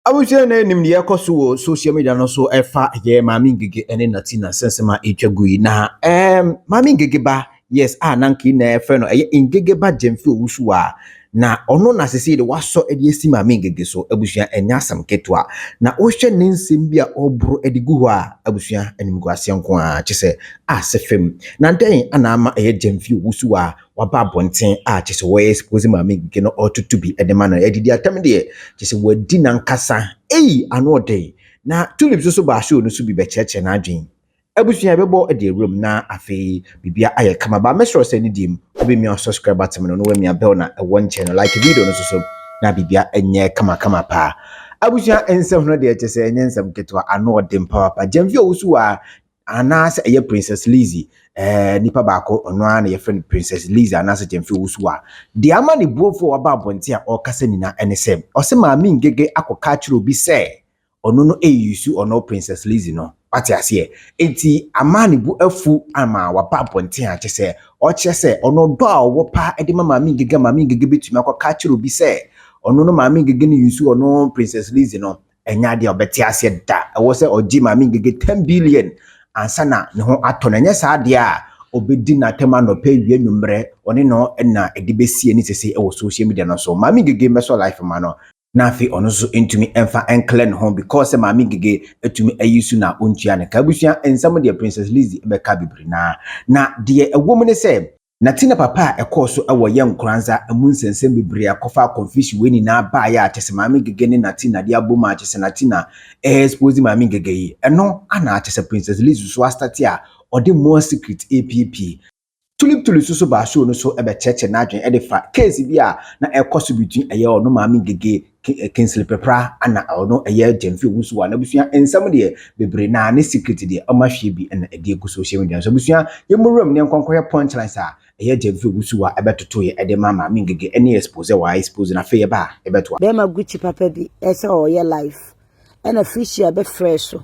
Abuja na nim ne yakoso social media no so efa ye mami ngege ene Natina sensema etwagui na mami ngege ba yes nanki na efe no ngege ba Gyamfi Owusuaa na ono na sese de waso ede esi mami ngege so abusua enya asam ketwa na ohwe ne nsem bia obro edigu ho a abusua Animguaseɛ nko a kyese asefem na den anama Gyamfi Owusuaa waba bonten a kyese wo expose mami ngege no otutu bi edema na edidi atam de kyese wadi nankasa ano day na Tulip so ba show no so bi be cheche na adwen abusua bebo e de room na afei bibia aye kama ba mesro se ni dim obi mi subscribe button no we mi abel na e won channel like video no so na bibia enye kama pa abusua ensem no de kyese enye ensem ketwa ano day power pa Gyamfi Owusuaa anase eye Princess Lizzie nipa baako ono ana ye friend Princess Lizzie anase Gyamfi Owusuaa de ama ne buofo waba bonte a okasa nina enesem ose maami ngege akoka chiro bi se ono no eyusu ono Princess Lizzie no pati ase enti ama ne bu afu ama waba bonte a kyese o kyese ono do a wo pa ede maami ngege betumi akoka chiro bi se ono no maami ngege ne yusu ono Princess Lizzie no enya de obeti ase da wo se oji maami ngege 10 billion ansana ne ho atona nya saade a obedi na tema no pe wie nwumre one no na edibesie ni sese e wo social media no so maami ngege meso life ma no na afi ono so entumi enfa enkle ne ho because maami ngege etumi ayisu na ontua ne kabusua ensam de Princess Lizzie be ka bibiri na de ewom ne se Natina papa ekoso ewo ye nkranza amunsensem bibiri akofa confusion we ni na ba ya atese maami ngege ne Natina de aboma atese Natina expose maami ngege yi eno ana atese Princess Lizzie so start a ode more secret app Tulip so ba show no so ebe cheche na adwen edefa case bi a na ekoso between eye ono maami ngege Kingsley Peprah ana ono eye Gyamfi Owusuaa na busua ensam de bebre na ne secret de amahwe bi na ede egu social media so busua yemuram ne nkonkoye punchlines a eye Gyamfi Owusuaa ebetoto ye ede maami ngege ene expose wa expose na fe ba ebeto be ma gucci papa bi ese o ye life ena fish ya be fresh so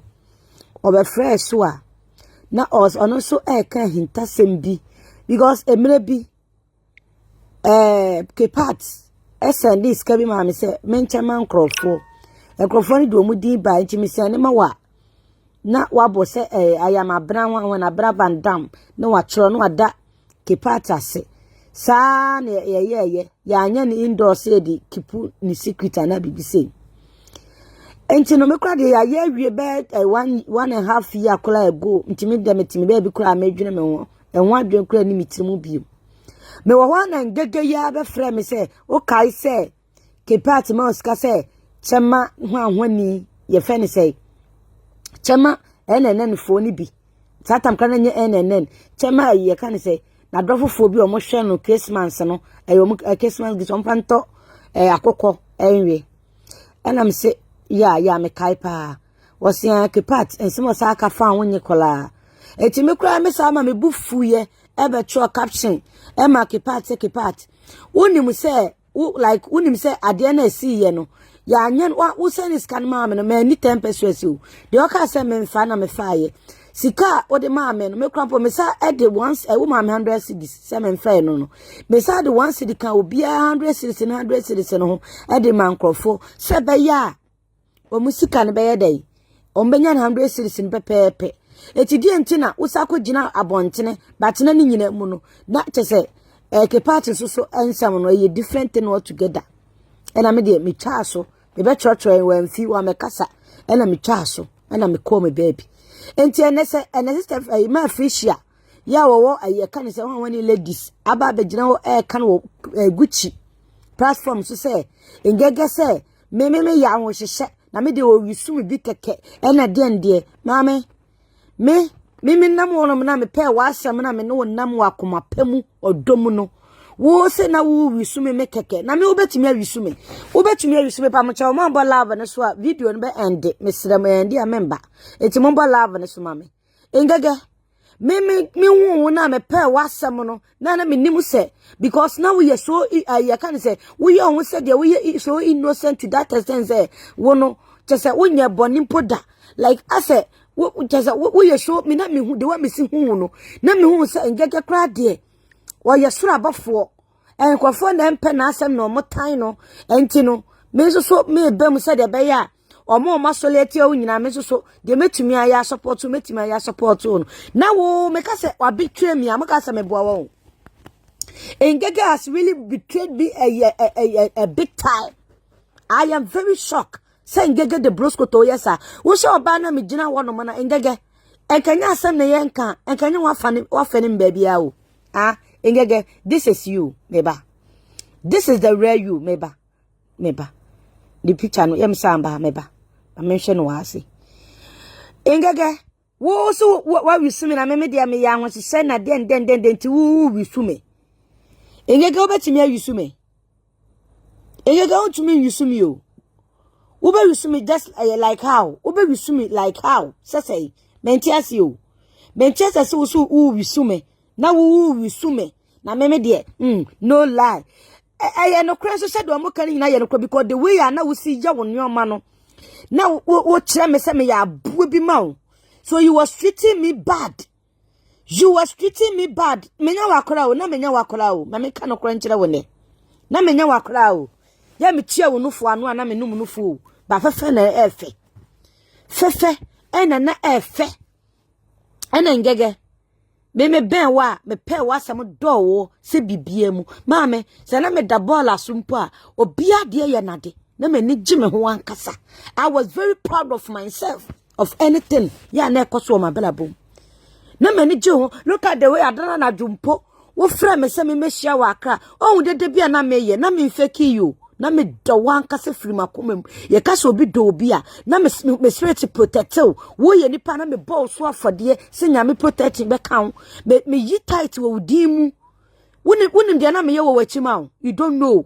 o be fresh so a na os ono so e kan hintasem bi because emre bi kepat send this kabi ma me say menchama nkrofo ni do mu din ba nti me say ne ma wa na wabo say ayama bra wan na bra van dam na wa chro no ada kepat ase sa na ye ya anya ni indoors edi kipu ni secret na bibi say enti no me kra de ya ye wie be 1.5 year kola ago nti me de metimi be bi kra medwene me ho enwa adwen kra ni mitirimu bio me wo na ngege ya be frɛ me sɛ o kai sɛ kepat ma oska sɛ chema hwani ye fɛ ne sɛ chema enen fo ni bi satam kana nye enen chema ye ka ne sɛ na dɔfofo bi o mo hwɛ no Christmas no o Christmas gi so mpanto akokɔ enwe enam sɛ ya me kai pa wo sia kepat ensimo sa aka fa wonye kola eti me kura me sa ma me bufuye ebe cho caption e ma kepat wonim se like wonim se ade na si ye no ya anyen wo se ni scan ma me no ma ni 10 pesos o de o ka se me mfa na me fa ye sika o de ma me no me kura po me sa e de once e wo ma me 100 cedis se me mfa no me sa de 1 cedi kan obi 100 cedis no ho e de ma nkrofo se be ya o musika ne be ye dai o mbenya 100 cedis ne pepepe eti die ntina usako gina abontene batena ni nyina mu no na kyese kepat so ensam no ye different thing altogether ena me de me twa so me be trotro wan fi wa me kasa ena me twa so ena me call me baby enti ene sister ma frishia ya wo aye kan se wani ladies aba be gina wo kan wo Gucci platform so se ngege se me ya wo hyehye na me de wo wisu bi keke ena de mame me nam wono na me pe wa asem na me no nam wa koma pemu odom no wo se na wo wisu me keke na me obetumi awisu me pa mo cha mo mbo love ne so a video no be end me srem end a member eti mo mbo love ne so ma me engage me hu na me pe wa asem no na me nim se because now we are so I can say we are said we are so innocent to that extent say wo no just say wo nya boni poda like I say we show me na me hu de wa me si hu no na me hu se ngege kra de wo ye soro abafo enkofo na empe na asem no mo tan no enti no me so me bem se de be ya omo masoleti o nyina me so de metumi aya support no na wo me ka say wa betray me amaka say me boa wo Ng3g3 has really betrayed me a big time. I am very shocked. Say Ng3g3 the brosco to yes sir. Wo say oba na me gina wo no mana Ng3g3 enkanya asem na ye nka enkanya wa fani baby a o. Ng3g3 this is you meba. This is the real you meba. The picture no yem samba meba. I mention wa ase. Ng3g3 wo so wa wisumi na me dia me ya won se na den ti wo wisumi. Ng3g3 obetimi ayusume. Ng3g3 ontumi yusumi o. Ube yusumi just like how? Ube yusumi like how? Say mentiasi o. Mentiasi so yusumi. Na wo yusumi. Na meme de no lie. No crazy said do mo kan na ye no because the way na wo see ya won yoma no. Na wo kire me say me ya abu bi ma o. So you was treating me bad. You was treating me bad. Menya wakora o na menya wakora o. Ma me ka no kora nkyere wo ne. Na menya wakora o. Ya me tia wo nufu anu na me num nufu o. Ba fefe na efe. Fefe na efe. Ena Ng3g3. Me ben wa me pe wa sam do wo se bibie mu. Ma me se na me da ball asumpo a obi ade ye nade. Na me ni gime ho ankasa. I was very proud of myself of anything. Ya na ekoso o mabela bom. Na mani jo look at the way adana na jumpo wo fra me se me mehia wa akra ohun dede bia na meye na me feki you na me do wan kase firi makomam ye kase obi do obi a na me spirit protect wo ye nipa na me ball so afode se nya me protect be kan me yi tight wo dimu wonim dia na me ye wo wachima you don't know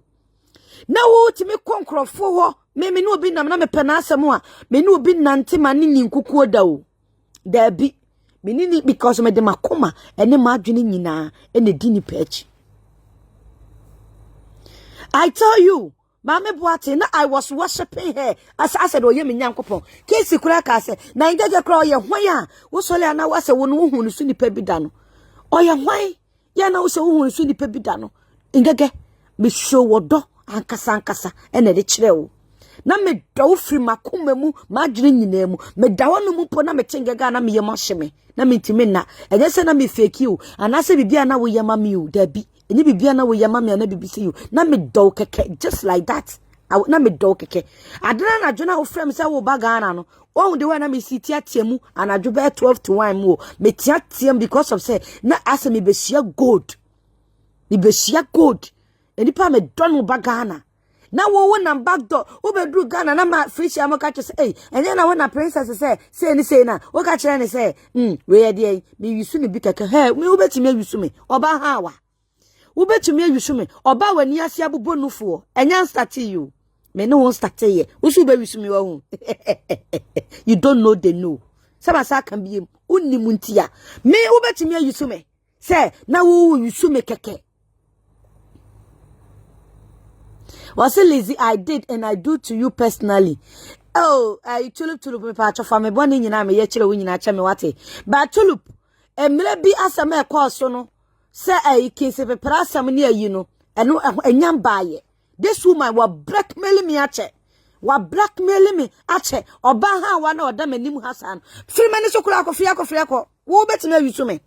na wo ti me konkrofo ho me no obi nam na me pena asem a me no obi nante mane ni nkukuo da o da bi Menini because me de makoma ene madwene nyina ene dini page. I tell you, Mama Boate, na I was worshiping her as I said, oh, ye me nyankopon. Kesi kura ka se, na Ng3g3 kra ye hwan a, wo sole ana wa se wo no hu nsu ni pebida no. O ye hwan, ye na wo se wo hu nsu ni pebida no. Ng3g3 me show wodo ankasa ene de kire wo. Na me dawo firi makoma mu madwene nyina mu me dawo no mu po na me Ng3g3 na me ye mahye na me ntimi na enye se na me fake you anase bibia na wo ye ma me o da bi enye bibia na wo ye ma me na bibi se you na me dawo keke just like that na me dawo keke adana na dwona wo frem se wo ba Ghana no ohun de wa na me si tiatia mu anadwo be 12 to 1 mu me tiatia because of say na ase me be share gold enipa me don wo ba Ghana na wo na back door wo be dru Ghana na ma free share mo ka che say enye na wo na princess say ni say na wo ka kire ni say we dey me yusu ni bi keke he me wo betimi yusu me oba ha wa wo betimi yusu me oba wani ase abobo nufu enye start you me no won start ye wo su be yusu me wa hu you don't know they know sama sa kan bi unnim ntia me wo betimi yusu me say na wo yusu me keke. Was it lazy? I did and I do to you personally. Oh, Tulip me patch for me bonny nyina me ye kire wo nyina me wate. But Tulip, emre bi asama e kwa so no. Say Kingsley Peprah asam ne ayi no. Eno enyam baaye. This woman wa blackmail me ache. Wa blackmail me ache. Oba ha wa na oda manim hasan. Firi mane so kura akofia. Wo betime awisu me.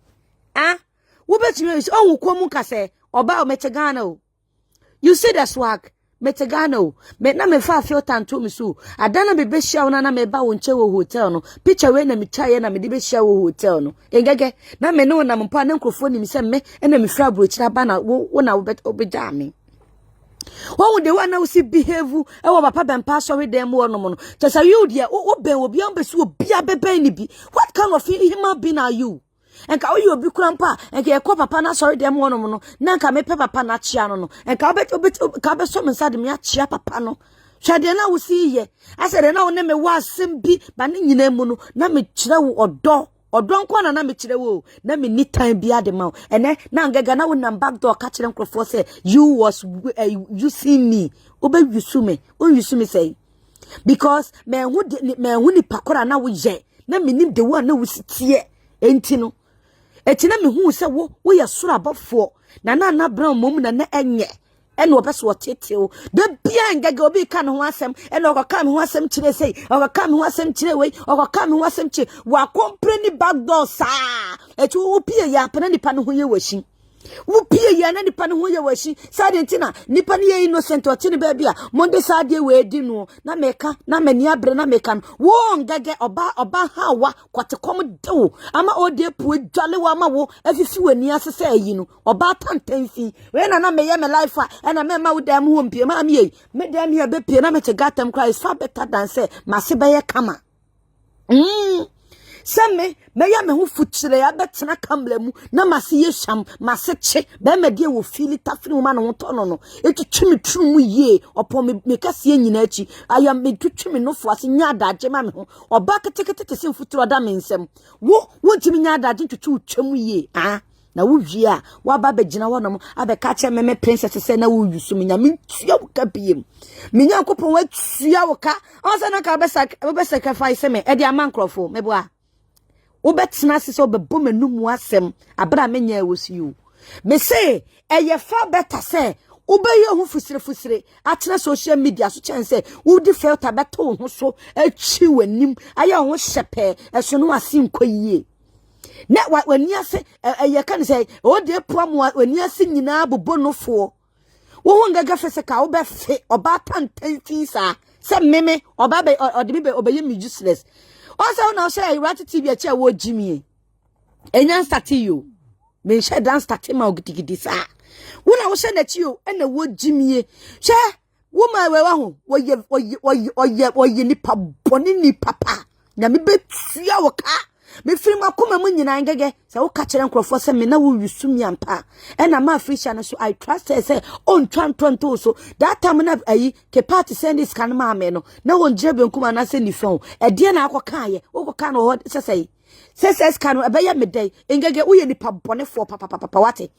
Wo betime awisu. Oh wo mu ka say oba o meche Ghana o. You see the swag. Metegano, me na me fa feel tanto me so. Adana me be share na me ba wonche wo hotel no. Picture we na me chaye na me de be share wo hotel no. Ng3g3 na me no na mpa na nkrofo ni me se me na me fra brochira ba na wo na obeda me. Wo de wa na wo si behave e wo papa ben pa sorry dem wo no mo no. Tesa you dia wo ben obi am be so obi abeben ni bi. What kind of human being are you? Enka oyi obi kurampa enka ye ko papa na sorry dem wono no na enka me pe papa na chia no enka ka be so me sade me achia papa no hwede na wo si ye asede na wo ne me wa asem bi ba ne nyina mu no na me kire wo odo nko na me kire wo na me ni time bi ade ma ene na Ng3g3 na wo nam back door ka kire nkrofo say you was you see me obe yusu me say because me hu ni pakora na wo ye na me nim de wo na wo sitie enti no etina me hu se wo ye soro abafo na brown mom na enye and no person what tittle. The being go be can who has some and or come who has some chile say, or come who has some chile way, or come who has some chile. Wa company back door, sir. Et will be a yap and any pan who you wishing. Wupie ya na nipa ne ho ye washi sade ntina nipa ne ye innocent o tini ba bia monde sade we di no na meka na mani abre na meka wo ngage oba ha wa kwatekom de ama ode pu adwale wa ma wo afifi wani asese ayi no oba tantanfi we na meye me life a na me ma wo dam ho mpie ma me ye me dam here be pie na me gatam Christ far better than say mase be ye kama Same, me ya me hu fuchire ya betena kamble na mase ye sham mase che be me de wo fili tafiri wo ma no to no etutumi trum ye opo me kase nyina achi aya me tutumi no fo ase nya adaje ma me ho oba ketekete kese futuro da me nsem wo ntimi nya adaje tutu utwam ye na wo wi a wa ba begina wo no abeka che me princess se na wo yusu me nya me tua wo ka biem me nya kopon wa tua wo ka on se na ka be sacrifice me e de amankrofo me bo a Ubetsna sis obebom enum asem abra menya wosiu me say eye fa better say ubeye hu fusire atena social media so chen say udi filter beto ho so achi wanim aye ho hyepe eso no ase nkoyie na wani ase eye kan say o de poam wani ase nyina bobonofo wo hu ngaga fese ka wo be fe oba tantantin sa se meme oba be odibe obeye me useless also now say Ratty TV a chair wo Jimmy. Enyan start you. Me share dance start ma ogidigi sa. Wona wo share na chi you and wo Jimmy. She woman we wa ho oye nipa boni ni papa. Na me betua wo ka. Me firi makoma mu nyina ngege se wo ka kire nkrofo se me na wo yusu mi ampa e na ma Africa no so I trust her say on twanto so that time na ayi ke party send this kan ma me no na won jebe nkuma na se ni fon e de na akoka ye wo koka no ho se kan e be ya me dai ngege wo ye nipa bone fo papa wate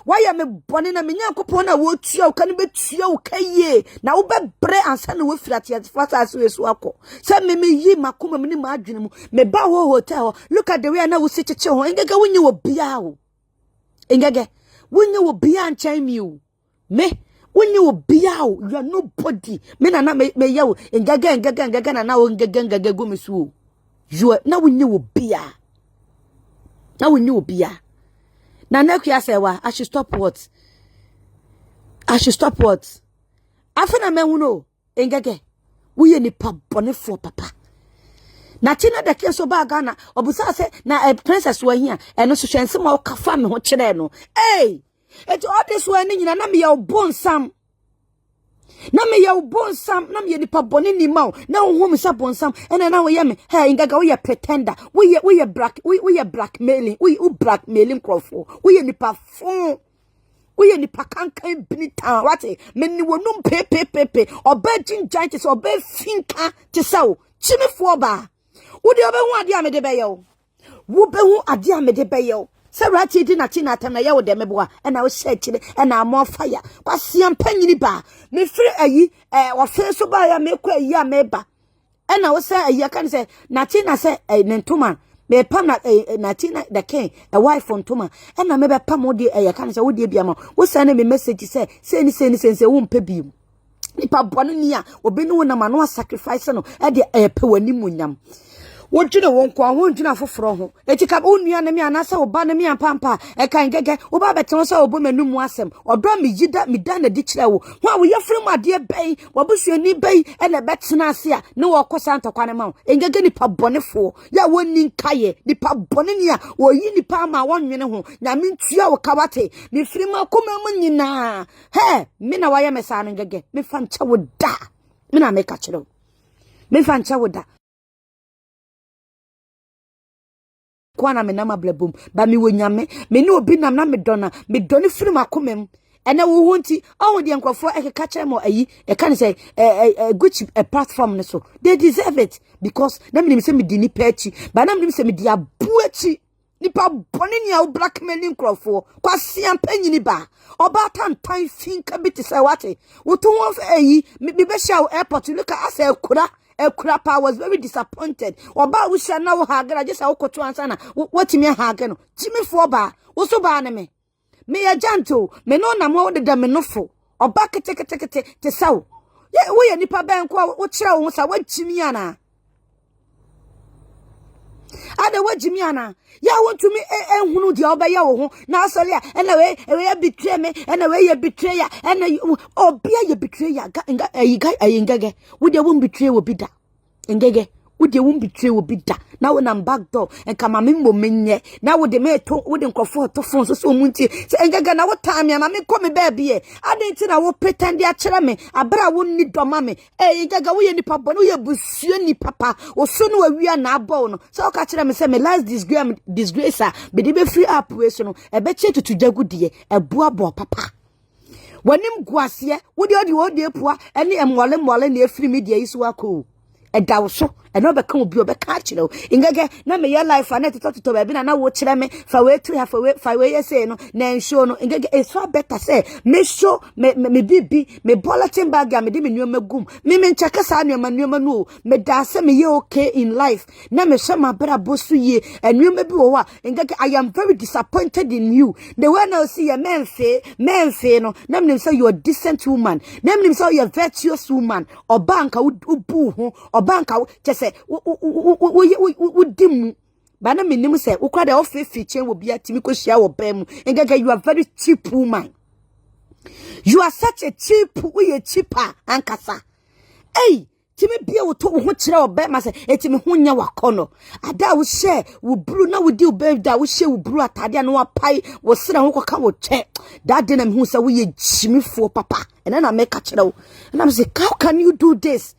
wa ye me bone na me nyankopon na wo tua wo kan be tua wo kaye na wo be bre ansa na wo firate fata so yesu akọ se me yi makoma me ni ma adwene mu me ba wo hotel look at the way na wo si cheche ho ngege wo nye wo bia wo ngege wo nye wo bia anchan mi o me wo nye wo bia wo you are nobody me na me ye wo ngege na wo ngege go me so you na wo nye wo bia na wo nye wo bia na nakia say wa I should stop what afena me hu no ngege wo ye nipa bone fo papa Natina the case of Bagana, Obusa say, na princess were here, and no so some more kafam ho chireno. Hey, it's all this one in na me your bone sam. Na me your bone sam, na me nipa boni ni mau, na home is up on some, and now we am hey ingaga we a pretender, we a blackmailing, we blackmailing crowfo, we nipa phone. We nipa kankan binita wate meni wonum pepe obejin giants obe finka tisawo chimifo ba Udi obe hu ade amede beyo. Wo be hu ade amede beyo. Se Ratty di Natina atam na ye wo de meboa e na wo share chire e na mo fire. Kwase ampanyini ba. Me firi ayi wo fe so ba ya me kwa ayi ameba. E na wo se ayi kan se Natina se nentoma me pam na Natina the king a wife on toma e na me be pam wo de ayi kan se wo de bia ma. Wo se na me message se se wo mpa bi. Nipa bonu ni a obi no na ma no sacrifice no e de pe wani munyam. Wonjina wonko wonjina foforo ho etika onua na me anasa oba na me ampampa e kan gege oba beton so obo manum asem odo me yida me da na di kire wo ho a wo yefrem ade bai wobusuani bai e na betena ase a ne wo kosa ntokwane ma engege nipa bonefo ya woni nkaye nipa bone ni a wo yi nipa ma wonwene ho nyame ntua wo kawate me frem akoma mu nyina he me na waye mesa no ngege me fa ncha wo da me na me ka kire me fa ncha wo da Kwana me nama blabum ba mi wonyame me ni obi nam na me doni firi makomem ene wo hunti awu de nkrofo ekeka kire mo ayi e kan say Gucci a platform ne so they deserve it because na me say me di ni pachi ba na me say me di abuachi nipa boni ni a blackmailing nkrofo kwase ampanyini ba oba tantan finka biti say wate wo to won ayi me be sha airport look at say Ekurapa was very disappointed. Oba usha na wo hagera just akoto ansa na watimi hage no. Timi fo ba, wo so ba na me. Me ya janto, me no na mo de me nofo. oba kete te saw ye wo ye nipa ben ko wo kire wo sa wagimi ana ada wagimi ana ya wontumi enhunu de oba ye wo ho na asole a ena we betray me ena we ye betray ya ena obia ye betray ya ngege wo de wo betray wo bida ngege wo de wo betray wo bida na wo na back door enka mame mo menye na wo de me to wo de nkofo to phone so munti se ngege na wo time mame ko me baby e adenti na wo pretend ya kire me abra wo ni doma me ngege wo ye nipa bo no ye busuo ni papa wo so no awia na abo no so ka kire me se me last disgrace a be de be free up we so no e be che tutu jagudie e boabo papa wanim guaseɛ wo de pua ene emwole na efiri media yi so akọ edawo so eno be kan obi obeka akire ngege na me ye life na to ba bi na wo kire me fa we tu ha fa we ye say no na ensho no ngege it's far better say me show me bibi me bulletin bag ya me de me nneoma gum me ncheke sa nneoma no me da say me ye okay in life na me hwe ma bra bosu ye nneoma bi wo wa ngege I am very disappointed in you the way now see your men say no na me say you are decent woman na me say you are virtuous woman obanka ubu ho obanka se wo dimu ba na menim se wo kwa da ofefi chen wo bia timi ko hia wo ba mu ngege you are very cheap woman you are such a cheap we a cheaper ankasa timi bia wo to wo ho kire wo ba ma se etimi ho nya wakono ada wo share wo bru na wo di wo ba da wo share wo bru atade na wo pai wo sere ho koka wo che that day na me hu se wo ye jimifo papa ena na me ka kire wo na me say how can you do this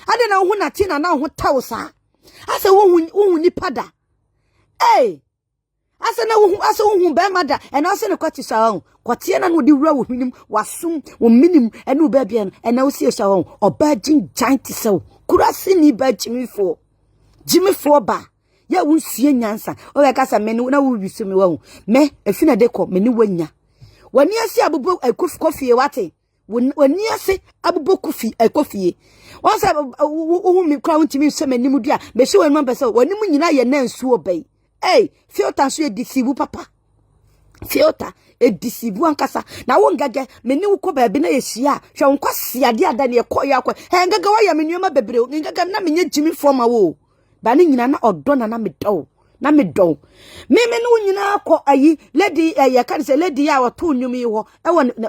ade na wo Natina na wo tawsa ase wo nipa da ase na wo be mada and ase ne kwati sa wo kwati na no di wura wo hwinim wasum wo minim ene wo ba bia no ena wo sie sa wo oba giant se kurase ni ba jimifo ba ya wo sie nyansa o be kasa me na wo bisu me wo me afina de ko me ni wanya wani ase abubo akufie wate wani ase abubo kufi akofie once wo mi kwa untimi so manimu dia be se wani mpese wani mu nyina ye na nsuo bai filter so edisibu papa filter edisibu ankasa na wo ngage meni wo ko ba bi na yehia hwe nkwase ade ada ne ekoya akwa ngage wa ya menuoma bebre ngage na menye jimi forma wo ba ne nyina na odo na medɔ meme no nyina akɔ ayi lady ya kan se lady ya wato nnwum yi ho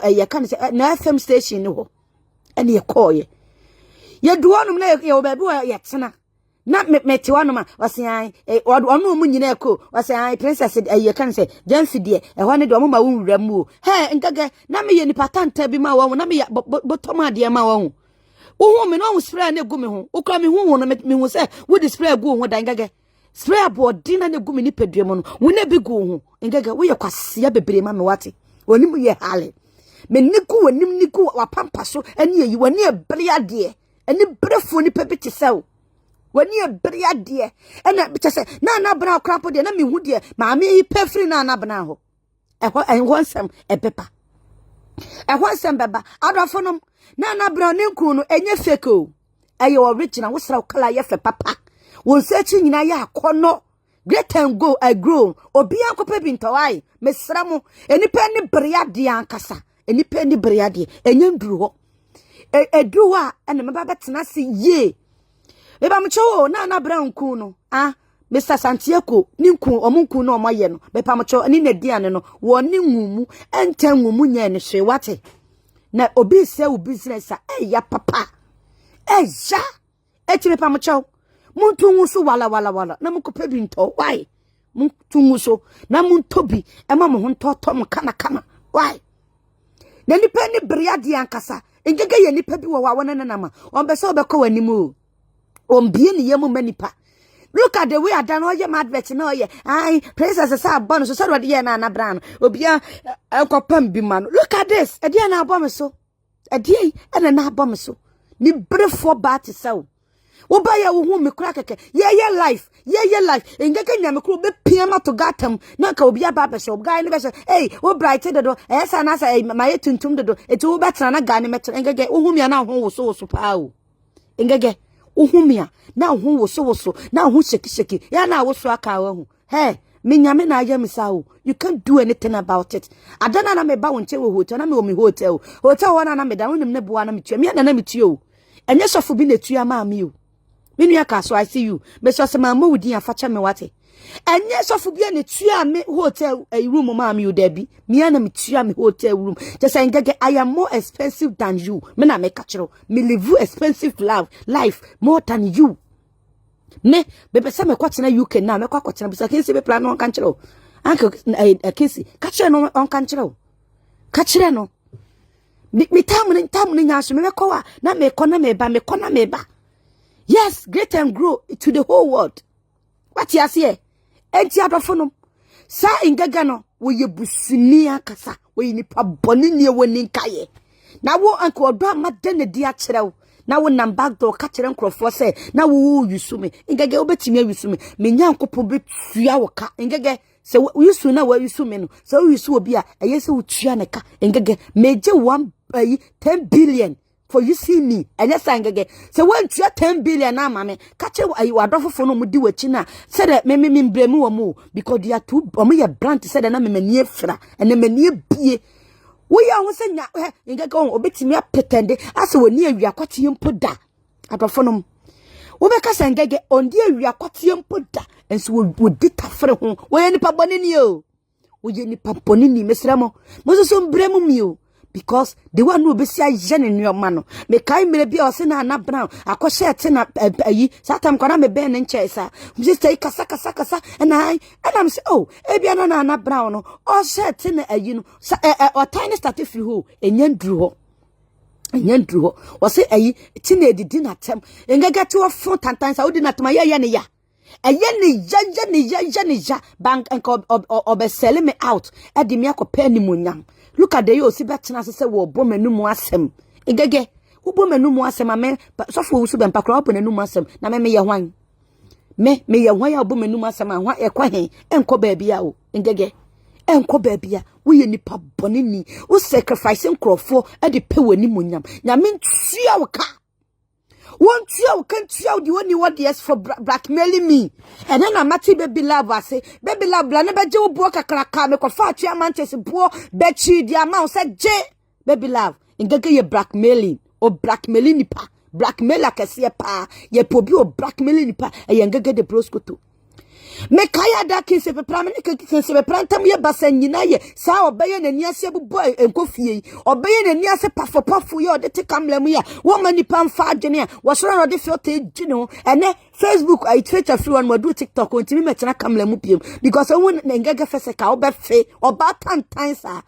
ya kan se na FM station ni ho ene ekoye ye duonum na ye obabi wa ye tena na meti wanum a wase an ono mu nyina eko wase an princess ye kan se Gyamfi de ho ne de omo ma wo nwura mu ngage na me ye nipa tanta bi ma wo na me botoma de ma wo wo me no spray na egu me ho wo kra me hu no me hu se wo di spray egu ho da ngage spray abodi na egu me ni pedua mu no wo na bi gu ho ngage wo ye kwase ya bebre ma me wate oni mu ye hale me niku wanim niku wa pampa so ene yi wani ebria de ene brefo ni pebiti sew wani ebria de ene bitese na bra krapo de na me hu de maame yi pefri na bna ho ehwo nsem ebepa ehwo nsem beba adofonom na bra ne nku no enye fake o eye original wo sra kala ye fe papa wo sechi nyina ya akono great and go I grow obi akopa bi ntowai mesra mo enipa ni bria de ankasa enipa ni bria de enye nduru ho eduru a ene meba betena se ye eba mcho na bra nku no Mr. Santiago ni nku omunku no omoye no bepa mcho ni nadiane no wo ni nwumu enta nwumu nya ne hwe wate na obi se wo business ya papa ja etime pa mcho muntu nwuso wala na mukopa bi nto why muntu nwuso na muntobi ema mo hontoto mo kana why na nipa ni briade ankasa ngege ye nipa bi wo wa wona nanama onbese obekọ wanimu ombie ni yemu manipa. Look at the way I done all your advert no ye princess sa bonus so what ye na brand obia akopam bi man. Look at this e dia na abom so e dia e na abom so ni brefo ba te so wo ba ya wo hu me kura keke ye life ngeke nya me kura be piama to gatam na ka obia ba be so guy ni be so wo bright do sa na sa ma ye tuntum do e ti wo betra na ga ni metra ngeke wo hu me na ho wo so pa o ngeke uhumia na hu woso na hu sheki ya na woso aka wa hu me nyame na aye me sa o you can't do anything about it adana na me ba wonche wo hotel na me wo me hotel wana na me da wonim ne boa na me tua me na me tua o enye sofo bi na tua ma me o me nua ka so I see you me so se ma mo wudi afa cha me wate enye sofo bi na tua me hotel room ma me o da bi me na me tua me hotel room just say ngege I am more expensive than you me na me ka chiro me live expensive life more than you ne bebe se me kwatena UK na me kwatena bisa Kingsley Peprah no kan chiro anka Kingsley ka chiro no on kan chiro ka chiro no me tamu nya so me kwa na me kona me ba yes great and grow to the whole world what you say enti adofo no sa ingaga no wo ye busuni akasa wo yi nipa boni ne woni nkaye na wo anka odo amade ne di a chiro na wo nam back door ka kire nkrofo se na wo yusu me ngege obetimi yusu me menya nkopo betua wo ka ngege se yusu na wo yusu me no se wo yusu obi a eye se wo tua ne ka ngege meje 10 billion for you see me enya sa ngege se wo ntua 10 billion na ama me ka kire ayi wadofofo no mudi wachi na se de me mbremu wo mu because they are too omo ye brand se de na me mani efra ene mani bie we ya ho senya ngege on obetimi apetende ase woni awia kwate mpo da adofo no wo be ka ngege on di awia kwate mpo da enso wo ditafre ho wo ye nipa bone ni o wo ye nipa bone ni mesramo mo so mbremu mi o because the one who be see ajene nneoma no me kai mere bia o se na na brown akoshe te na ayi satam kwana me ben nche sa just take kasa and I'm say oh e bia na na brown no o she te na ayi no o tiny start free ho enyandru ho o se ayi ti na edidi na tem engage to fo tantan sa odi na tuma ye ne ya eye ne ya bank enko obe sell me out e di me akopɛ ni monyam look at the yo si betena se wo bo manumu asem egege wo bo manumu asem ame sofo wo su be mpakra wo manumu asem na me ye hwan me ye hwan ya bo manumu asem ahwa e kwa hen enko ba bia o egege enko ba bia wo ye nipa bone ni wo sacrifice nkrofo e de pe wani monyam nyame ntua wo ka won tua wo kan tua di woni what yes for blackmailing me and then amati baby love ase baby love bla ne beje wo bo kakraka me ko fa atua manchester bo bechi di amount say je baby love ngege ye blackmailing o blackmailing ni pa blackmail akese pa ye pobi o blackmailing ni pa e ngege de broskoto me kaya da Kingsley Peprah me Kingsley Peprah tam ye basa nyina ye sa obeye nani ase bubo enkofie obeye nani ase pafopafo ye ode te kamlemu ya wo mani pam fa adwene a wo soro no de filter gino ene Facebook I Twitter free one do TikTok ontimi metena kamlemu piem because won ngege fese ka obe fe oba tantan sa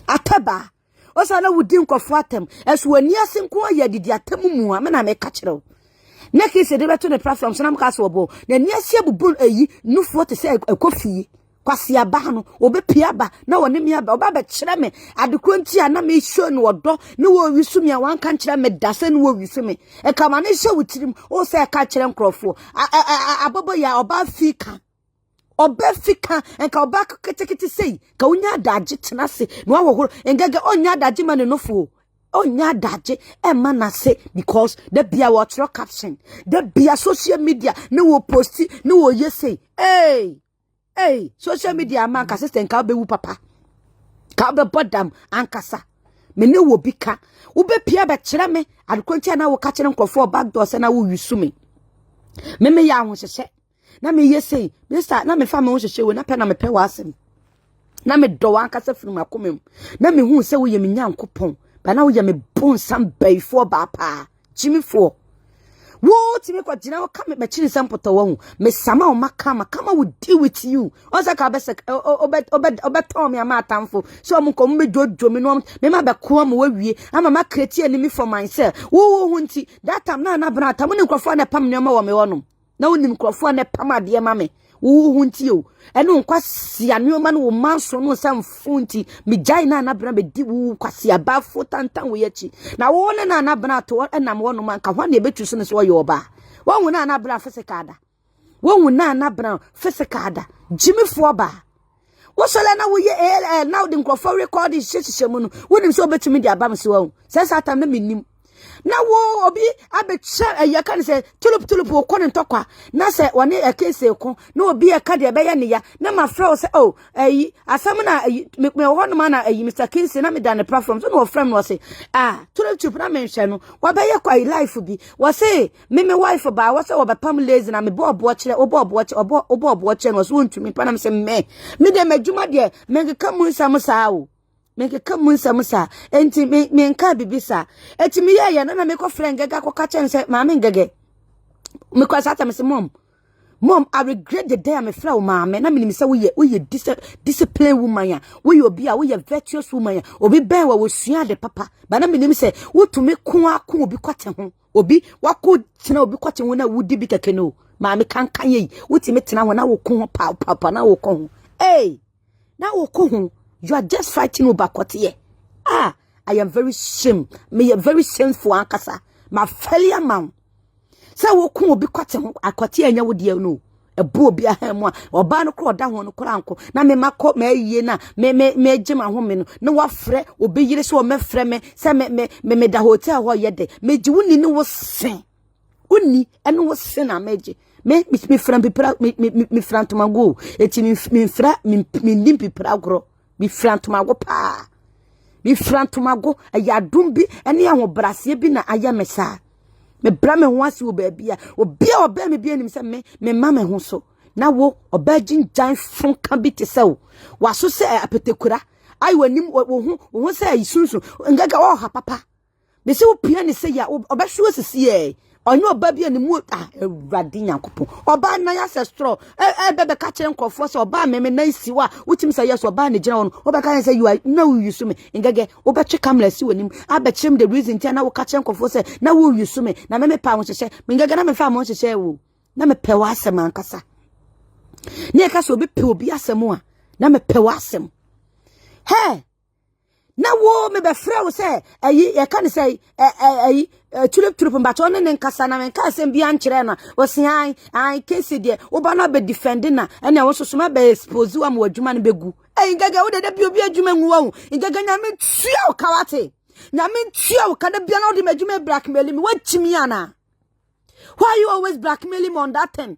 ateba osana wudi nkofo atem eso ani ase nko ya didi atemu mu a me na me ka kire Neki se de beto ne platform so na mka so obo na ni asia bubu ayi nufu te se ekofie kwase aba no obepia ba na woni mi aba oba be kire me adekro nti a na me show no odo ne wo wisu mi a wan kan kire me dase ne wo wisu me e ka ma ne show wutirim o se ka kire nkrofo abobo ya oba fika enka oba ketekete sei ka unya daje tena se no awohoro engege onya daje ma ne nofo onya daje ema na se because the bia what caption the bia social media no wo posti no wo yese hey social media man ka sister ka be wu papa ka be bodam ankasa me ne wo bika wo be pia be kire me adekontia na wo ka kire nkofo back door se na wo wisu me ya ho hyehye na me yese mister na me fa me ho hyehye we na pe na me pe wa asem na me do ankasa firim akomem na me hu se wo ye me nyankopon ba na wo ye me bon sam before ba pa Jimmy for wo ti me kwa jina wo ka me chini sampoto wo me sama o makama kama wo deal with you onse ka be se obeton me ama atamfo so mo ko me jojo me no me ma be ko am wawie ama ma create enemy for myself wo hunti that time na bra atam ne nkrofo na pam ne ma wo me wonom na wo nim nkrofo na pam ade ma me wo hunti o eno nkwasi anoma no wo manso no sam funti me jai na bra be di wo kwasi abafo tantan wo yachi na wo ne na bra to enam wo no man ka hwa na ebetu so ne so yo ba wo hu na bra fisikada wo hu na bra fisikada Jimmy fo ba wo sole na wo ye now the nkrofo record shishemu no wo nim so betumi di abam se wo se satam na menim na wo obi abecha ya kan say tulip wo kɔ ne ntɔkwa na say wɔne case ko na obi ka de bɛyɛ ne ya na ma frɛ say oh asam na me hɔ no ma na Mr. Kingsley na me da ne platform so no frɛ no say tulip na me nhwɛ no wa bɛyɛ kwai life bi wa say me wife ba wa say obepam lazy na me bo kyerɛ obo kyerɛ no so ntumi pa na me say me de madwuma de me nkeka mu nsam saa o me nkeka mu nsam saa enti me nka bibisa eti me ye na me kɔ frɛ Ngega kɔ ka kyɛn say maame Ngege me kɔ sata me say Mom, I regret the day I'm a flower, mama. And I mean, say we disciplined woman, ya. We be a virtuous woman, obi bear what was the papa. But I mean, say, what to make cool be cotton. Obi, what could be cotton when I would be a canoe. Mammy can't ye. What you make now when I will come papa, now will come. Hey, now will come. You are just fighting over Cotier. I am very me a very shameful ankasa. My failure, ma'am. Sa wo kun obi kwate ho akwate anya wo de no ebu obi ahemu a oba no kro da ho no kranko na me makọ ma yie na me gima ho me no na wa frɛ obi yire so me frɛ me se me da hotel ho ye de me gi woni ne wo sen woni ene wo sen na meji me frɛ Peprah me frɛ ntomago eti me frɛ me ndim Peprah gro me frɛ ntomago pa me frɛ ntomago aya dum bi ene ya ho brase bi na aya me sa me bra me ho ase wo ba bia obi a oba me bia nim se me ma me ho so na wo oba ginjan fon ka bi te se wo waso se apetekura ai wanim wo se isunsu Ngega wo ha papa be se wo pia ne se ya oba hwo sisi e onye oba bia ne mu Awurade Nyankopon oba na ya ancestral bebe ka kire nkofo se oba me na isiwa wutim se yes oba ne gina won oba ka say you are now you use me Ngege oba twe camera si wonim abekirem the reason tia na wo ka kire nkofo se na wo use me na me pa wo hyehyɛ Ngege na me fa mo hyehyɛ wo na me pe wa asem ankasa ne ka so obi pe obi asem a na me pe wa asem he na wo me be frɛ wo sɛ ye ka ne sɛ tulip mbacho ne nkasa na menka asem bia nkyerɛ na wo se ai kesi de wo ba na be defend na ene wo sosoma be expose wa mo adwuma ne begu Ngege wo de bi obi adwuma nwu wo Ngege nyame tua wo kawate nyame tua wo kada bia na wo de adwuma blackmail me watimi ana why you always blackmailing me on that thing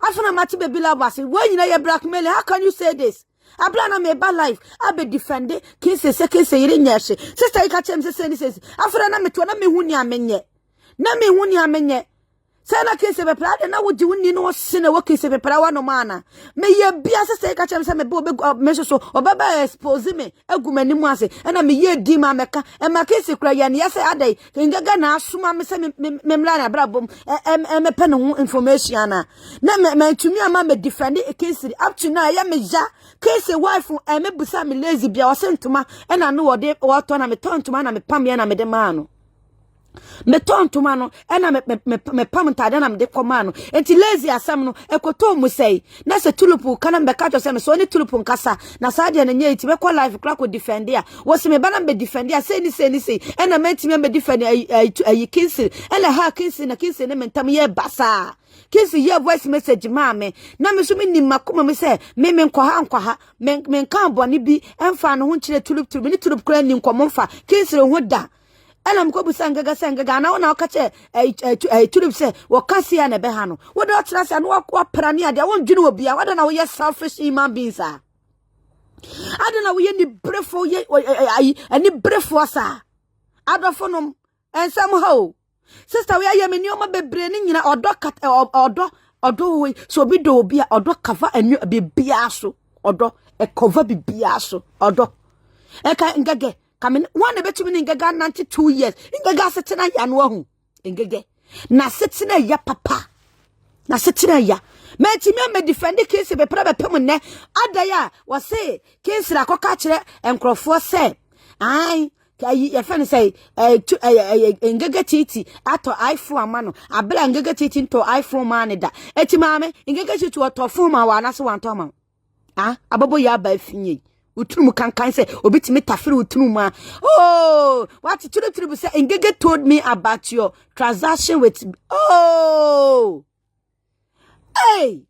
afuna mati baby love was when you know you blackmail how can you say this Ablana me ba life abe defend kese yire nyeshe sister ika chem se says afra na me to na me hu ni amenye say na kese Peprah de na wo ji woni no se na wo kese Peprah wa no mana me ye bia sister ika chem se me bo me so obaba expose me agumani mu ase na me ye di ma meka e ma kese kura ye ne say adai Ngega na asuma me se me mla na brabom me pe no information na me tumi ama me defend kese up to now ya me ja kese wife me busa me lazy bia wo se ntoma na no wo de wo to na me to ntoma na me pam ye na me de ma no me tontuma no na me pam ntade na me de koma no enti lazy asam no ekoto mu sei na se tulip kana me ka to se me so ni tulip nkasa na sa de na nya iti me call life crack defend ya wo se me bana me defend ya sei ni na me enti me defend ayi Kingsley na ha Kingsley na Kingsley ne mentam ye basa Kingsley ye voice message ma me na me so me ni makoma me se me nkwa ha me nka boni bi emfa no ho nkire tulip ni tulip kra ni nkomo mfa Kingsley ho da ela mko Ngega na wona okache tulip se wo kasia na be ha no wo do trase na wo prane ade wo ndwene obi a wada na wo ye selfish human beings a ade na wo ye ni brefo ye ani brefo sa adofo nom ensam ho sister we aye me ni o ma bebre ni nyina odo we so obi do obi a odo cover enu bibia so odo e cover bibia so odo e ka Ngege kamen one betumi ni Ngega 92 years Ngega setena ya no ahu Ngege na setena ya papa na setena ya metimi me defend case Peprah bepem ne adaya wo se case ra koka kire enkrofo se ai ya fan say Ngega titi ato iPhone amano abla Ngega titi to iPhone man da eti maame Ngega titi to phone ma wa na so wanto ma ababo ya ba finye utunu kankan say obitimi tafiri utunu ma what Tulip say Ngega told me about your transaction with hey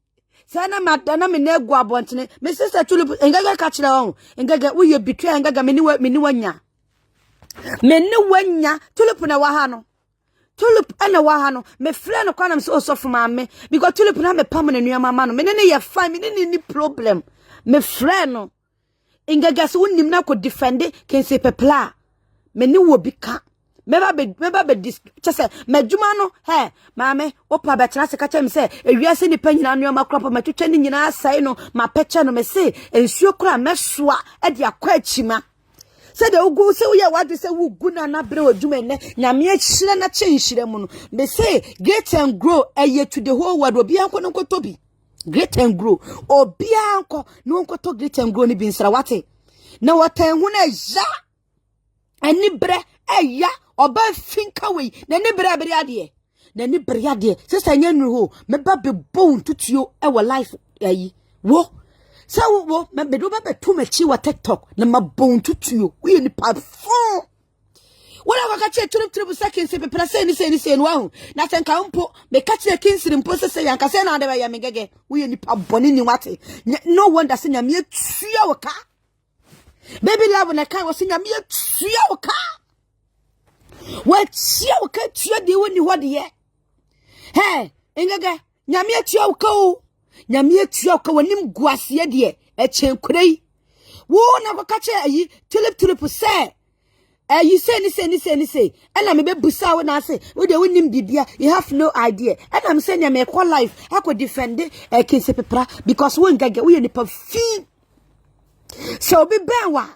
sana madana me na egu abontene me sister Tulip Ngega ka kire won Ngega wo ye betray Ngega me ni wanya Tulip na wa ha no Tulip ene wa ha no me frɛ no kwanam so osofo maame because Tulip na me pam na nua mama no me ne ye fine me ne ni problem me frɛ no Ng3g3 so wonim na ko defend Kingsley Peprah me ne wo bi ka meba be chese madwuma no he maame opa betena se ka kyem se ewiase ni pa nyina nua makropa matwetwa ni nyina asai no mapeche no me se ensuo kura mesoa e de akwa achima se de ugu se uye wadu se ugu na bre odwuma ne nyame ahyire na kyenhyire mu no me say great and grow eye to the whole world obi anko no nkotobi great and grow obi anko no nkoto great and grow ni bi nsra wate na watan hu na ya ani bre eya oba finka we na ni bre ade na ni bre ade sister nyanru ho me ba be bone tutuo e wo life ayi wo sa wo me do ba betu machi wa TikTok na mabon tutuo we ni parfum wala wakache Tulip seconds Peprah say no ahu na tenka mpo me kache Kingsley mpo se yanka se na de ba ya Ng3g3 we ni paboni ni wate no wonder say nyame atua woka baby love na kan wo say nyame atua woka wa tia woka tua de woni ho de ye he Ng3g3 nyame atua woka o nyame atua woka wonim guaseɛ de echenkure wo na wakache ayi Tulip say you say ni and I'm a busa when I say we the winning bibia you have no idea and I'm saying you make one life I could defend Kingsley Peprah because we Ng3g3 we ni perfect so be benwa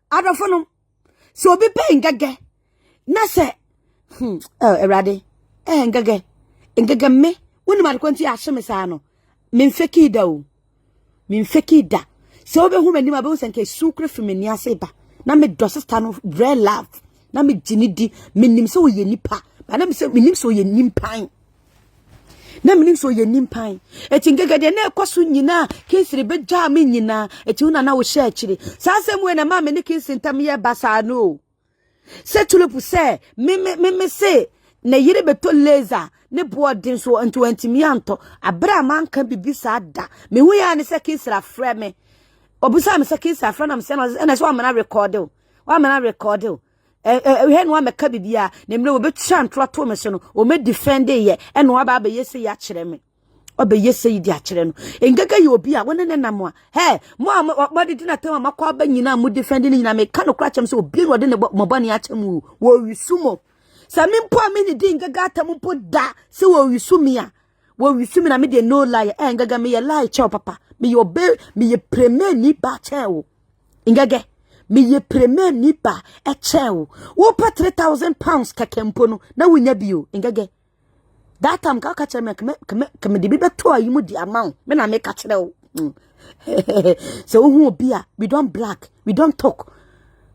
adofo so be Ng3g3 na say erade Ng3g3 me woni ma kwanti ahye sa no me mfeki da so be hu mani ma be senke sukre fimani ase ba na me do sister no very love na me jinidi me nim so ye nipa ba na me se me nim so ye nimpan na me nim so ye nimpan eti Ng3g3 na ekoso nyina Kingsley be dwa me nyina eti una na wo hye akire sa asem we na ma me ne Kingsley ntam ye basa no se Tulip se me se na yire beto laser ne boarding so nto antimi anto abra man kan bibisa da me hu ya ne se Kingsley afrɛ me obusa me se Kingsley afrɛ na me se na so amana record he no ameka bibia na mle obetua ntoto me se no o me defend ye e no aba yese ya kyerɛ me obe yese yi di akyerɛ no Ng3g3 ye obi a wona ne nam a he mo de na tema makwa aba nyina mu defend ni nyina me ka no kra kyem se obi no de ne mobani akyem wo wisumo sa me mpo a me ni di Ng3g3 atam mpo da se wo wisumi a wo wisumi na me de no lie Ng3g3 me ye lie chow papa me ye obe me ye premier ni ba chewo Ng3g3 me ye premier ni ba e chewo wo pa 3,000 pounds kakempo no na wonya bio Ng3g3 that time ka kyerɛ me de bi beto ayi mu di amount me na me ka kyerɛ wo so hu obi a we don't black we don't talk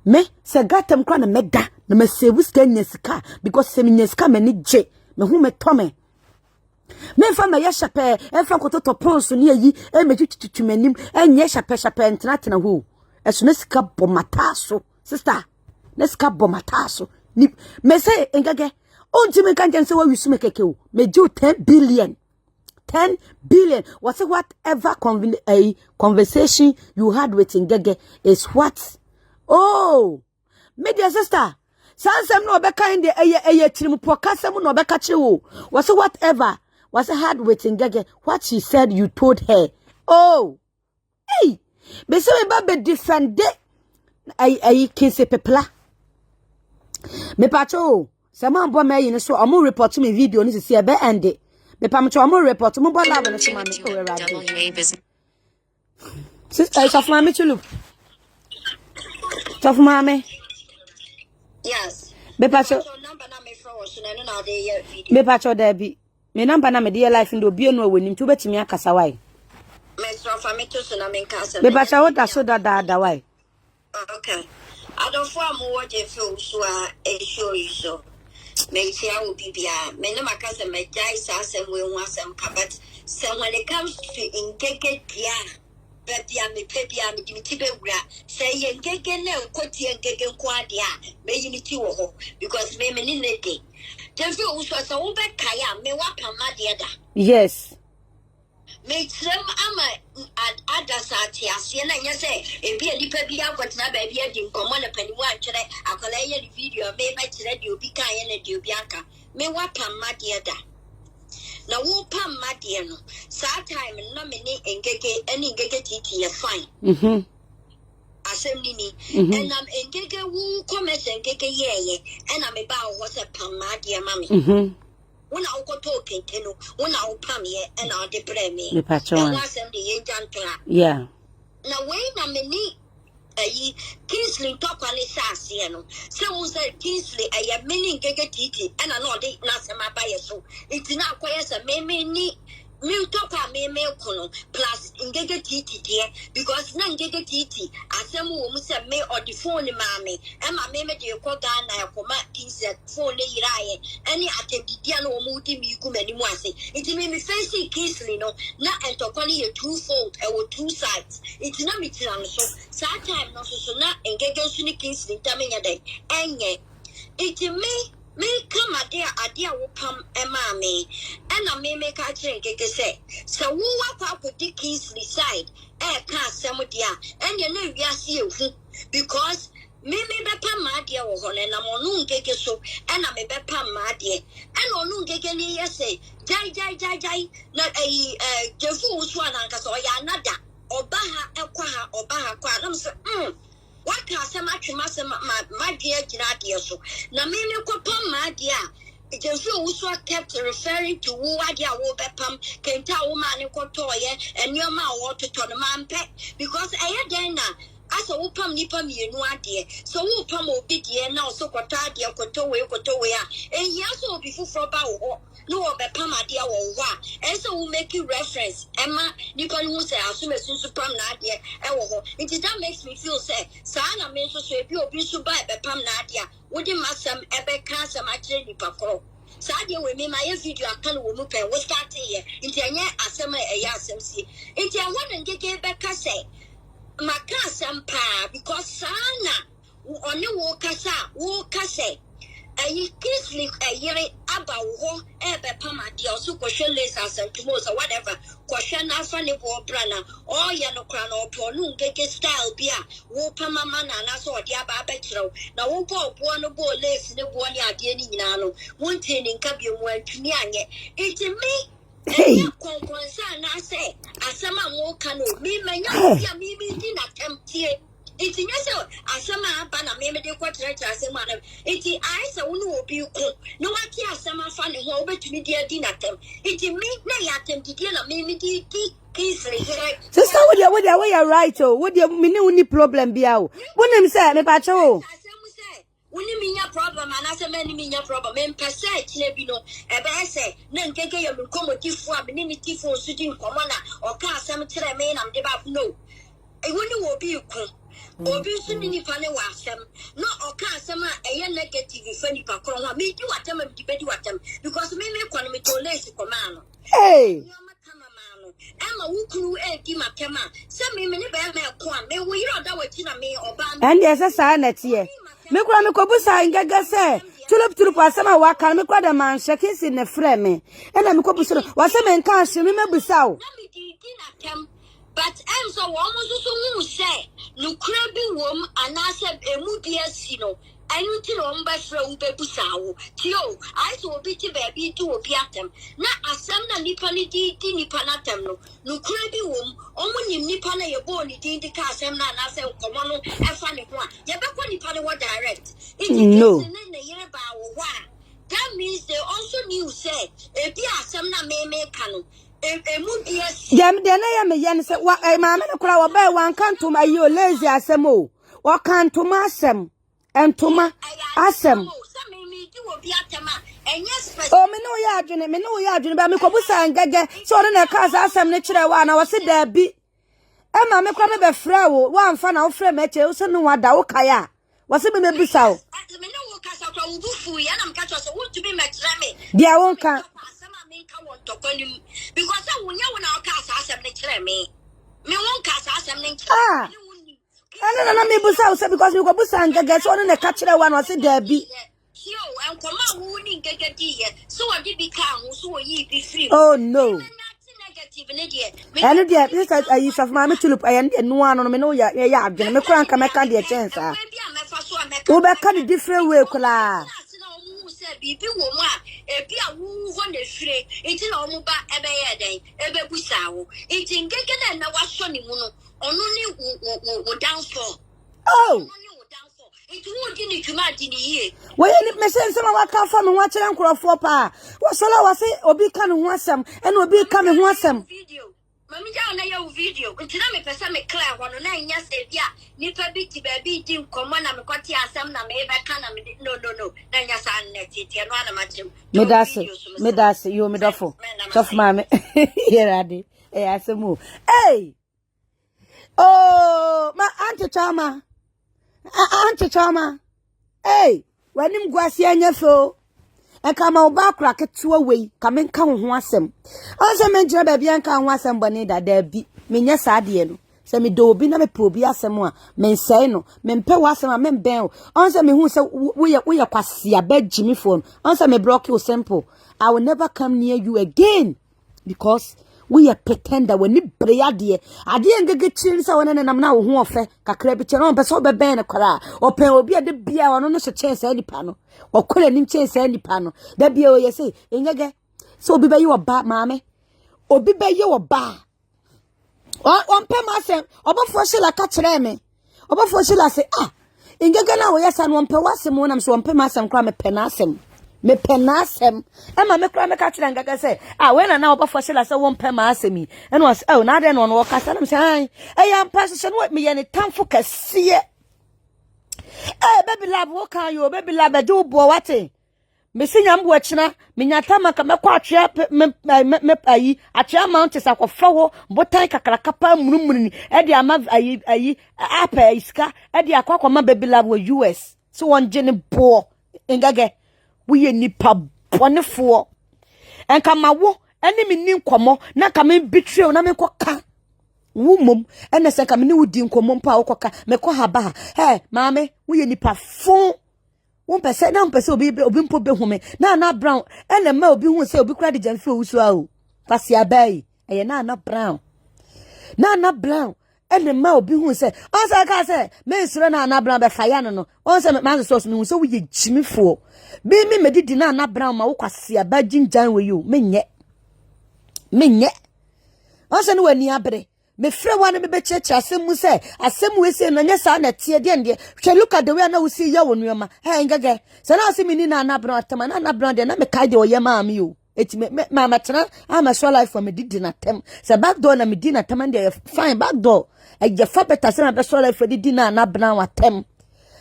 me se gatem kra na meda na me save sika because se me nyesika me ni je me hu me tome me fa me yeshape e fa kototo ponso ni ayi e me tututu manim e nye shape ntena ho eso ne sika bomataso sister ne sika bomataso ni me say Ng3g3 onti me kan se wa wisu me keke o me ju 10 billion whatever conversation you had with Ng3g3 is what oh me dear sister sansem no obeka inde eye tirim pokasem no obeka chewo was whatever was had with Ng3g3 what she said you told her oh hey be say me ba be defend Kingsley Peprah me pacho sama mbo me yin so omo report me video ni sisi e be ende me pamcho omo report mo bola we so ma me ko rade sister of mama Tulip of mama yes me pacho number na me fro so na na de ye video me pacho da bi me number na me de life ndo bi enu awenim tu betimi akasa wai me so fa me to so na me nkasa me pacho wo da so da wai okay I don't form what you feel so a show you so me tia wo bibia me na makasa me jai sa asem we hu asem ka but so when it comes to Ng3g3 bebia me pebia me dimiti be wura say Ng3g3 na nkoti Ng3g3 nko ade a me yimiti wo ho because me ni ne dey Gyamfi Owusuaa so wo be kaya me wa pama de da yes me trem ama adasa atiase na nya say ebi nipa bi akotena ba bi adi nkomo na panimu antwere akola ye video me ba kire de obi kan ye na de obi aka me wapam madie da na wo pam madie no saa time no me ne Ngege any Ngege titi ye fine asem ni and am Ngege wo comment Ngege ye and am ba wo se pam madie mami una ukoto kenteno una upam ye and all the breme me pacho and wasem the yenjantra yeah na we na me ni Kingsley talk on his ass, you know. Someone said Kingsley, I am meaning Ngege titi, and I know they not some buy so. It's not quite a me talk a me kono plus Ngege titi dear, because Ngege titi, as some woman said me or the phone mammy, and my meme de Kogana, Comat Kingsley, phone lay, any attempt the no muti me come anymore. It made me fancy Kingsley, no, not and talk only a twofold, or two sides. It's not me so. Sad time no so na Ngege suni Kingsley taming a day. And yet, it me come a dear will come and mammy, and I may make a drink. Say, so who walk up with the Kingsley side, can't some dear, and you know, yes, you because me bepa my dear, and I'm on Ngege so, and I may bepa my dear, and on Ngege say, Jai, not a Gyamfi Owusuaa and Caso, ya nada. Obaha ekwaha obaha kwa na mse waka asema atwemase my dear ginadia so na me kopam ma dia Gyamfi Owusuaa kept referring to wo adia wo bepam kenta wo ma ne kotoye enioma wo toto no mampe because eye den na asa wo pam nipa mienu ade so wo pam obi die na so kota ade kotowe a ehia so obi fufuro ba wo no obepam ade wo wo a so we make reference emma nipa no say asome sunsu pam na ade wo ho it that makes me feel say sa na me so ebi obi so ba bepam na ade wo di masam ebe ka sam akire nipa kro Sadia we me my video akan wo mu pen we start here nti enye asem eya asem si nti enwa Ngege beka say maka sampa because sana oni wo kasa ayi Kingsley ayire aba wo ebe pamade oso kwhwe lace asantumo so whatever kwhwe na afa ne bo brana o ye no kra na opo no Ngege style bia wo pamama na so odi aba abekrew na wo bo no bo lace ne bo ni ade ni nyina no wonte ni nka bi mu antuni anye iti me hey konkonsa na say asama mo kano me manya bia me di na temptie iti nyese asama aba na me de kwatrach asama na iti aisa wonu obi ko no wati asama fa ne ho obetumi di na tem iti me na ya tem di na me di Kingsley sister what you right oh what you me no problem bia o wonim say me pa che o Wuni minya problem and I say many minya problem. Men pese chile bino ebe say na Ngege ye mkomodifu a me ni tifo sudi nkomona o ka asem kire me na mde ba no. E woni wo bi ku. Obi su ni nipa ne wa asem. No o ka asem a eye negative fa nipa kro ho. Me di watem me di bedi watem because me kono me to lace komano. Hey. Emma wukuru di makema. Se me ne be me ko a me wo yiro da wachi na me oba. And yes sa na tie. Me kura me kobusa Ngege say Tulip asema waka me kura da man shake si ne frɛ me e na me kobusa wasema nka ahye me mabusa o but em so wo mo so mu say no kura bi wom anase emu bi asi no anu ti no mba frɛ wo bebusa wo tio I so obi ti ba bi tu obi atem na asem na nipa ni di nipa na tem no no kura bi wom omo nim nipa na ye bo ni di ka asem na anase nkomo no efa ne ho a ye bekọ nipa ne wo direct no na yere ba wo that means they also knew say ebi asem na me ka no Jam de na ya me yan se wa ma me kura wo ba wan kan to ma yo lazy asem o wa kan to ma asem entoma asem oh me no ya adwene ba me kobusa Ngege so na ka asem ne kire wa na wo se da bi e ma me kura me be fra wo wa mfa na wo fra me che wo se no wada wo kaya wo se me bisa wo me no wo kasa kwa wo bufu ya na mka cho so wo to be me kire me dia won kan because I won ya wona kasa asem ne kire me won kasa asem ne kire no me busa o say because me go busa Ngege so na ka kire wa na say da bi yo en koma wo ni Ngege di ye so wo di bi ka ho so wo yi bi free oh no negative ne die and dia this I of my Tulip and no one me no ya adwene me kura nka me ka de chance a wo be ka the different way kula bibi wo mu a ebi a wo na hwire enti na omo ba ebe ye den ebe busa wo enti ngege na wa so ni mu no ono ni wo downfall oh enti wo di ni dwuma di ni ye we ni me sense ma wa ka fa me ho kire nkrofo pa wo sola wa se obi ka me ho asem ena obi ka me ho asem video mami ja na ya video enti na me pesa me clear ho no na nya se bia nipa bi ti ba bi di nkomo na me kwati asem na me be ka na me no na nya sa net ti no na ma chem me das you me dofo sof mame yerade asemu hey oh ma Auntie Chama hey Animguaseɛ anya so eka ma oba kra ketewa wei ka me nka ho asem onse me ngira ba bia nka ho asem bone da bi me nya saade no se me do obi na me pro bi asem a me nsɛe no me mpɛ wa asem a me mbɛn onse me hu se wo ye kwase aba gimi phone onse me block you simple I will never come near you again because we are pretender when ni breade ade ngege chiri sa wona nam na wo ho ofe kakra bi che no be so be ben kwara open obi ade bia wono no hye sa nipa no okora nim che sa nipa no da bia o yesi ngege so obi be ye oba maame obi be ye oba on pe ma sem obofo hila ka kire me obofo hila se ngege na wo yesa no on pe wasem wonam so on pe ma sem kra me pe na asem me penasem ema me kra me ka kire ngaga se we na obafo hila se won pe ma asemi eno was na de no no kasa na me se ya mpa se no me ye ne tamfo kase baby lab wo kan yo baby lab do bo wate me sinya mbo akina me nyata maka me kwa atwea me ayi atwea mountains akɔfa wo botan kakrakapa munumuni e de ama ayi apa iska e de akɔkɔma baby lab wo US so won gene bo ngage wo ye nipa bonefo enka mawo ene me ni nkomo na ka me betray na me kɔka wumom ene se ka me ni wudi nkomo mpa akɔka me kɔ haba maame wo ye nipa fon won pese na pese obi mpo behume na brown ene ma obi hu se obi kura de Gyamfi Owusuaa o kwase abai eye na brown ene ma obi hu se on se ka se me nsire na brown be faya no on se ma so me hu se wo ye gyimifo bi mi medidi na brown ma wo kwase abai ginjan we you menye on se no wani abre me frɛ wa no me be cheche asem mu se asem we se no nya sa na tie de hwe look at the way na wo see ya wonu ma ngege se na asem ni na brown atama na brown de na me kai de oye ma mi o eti me ma tena ama so life for me didi na tem se back door na me didi na tem de fine back door e je fa better se na be so life for didi na brown atem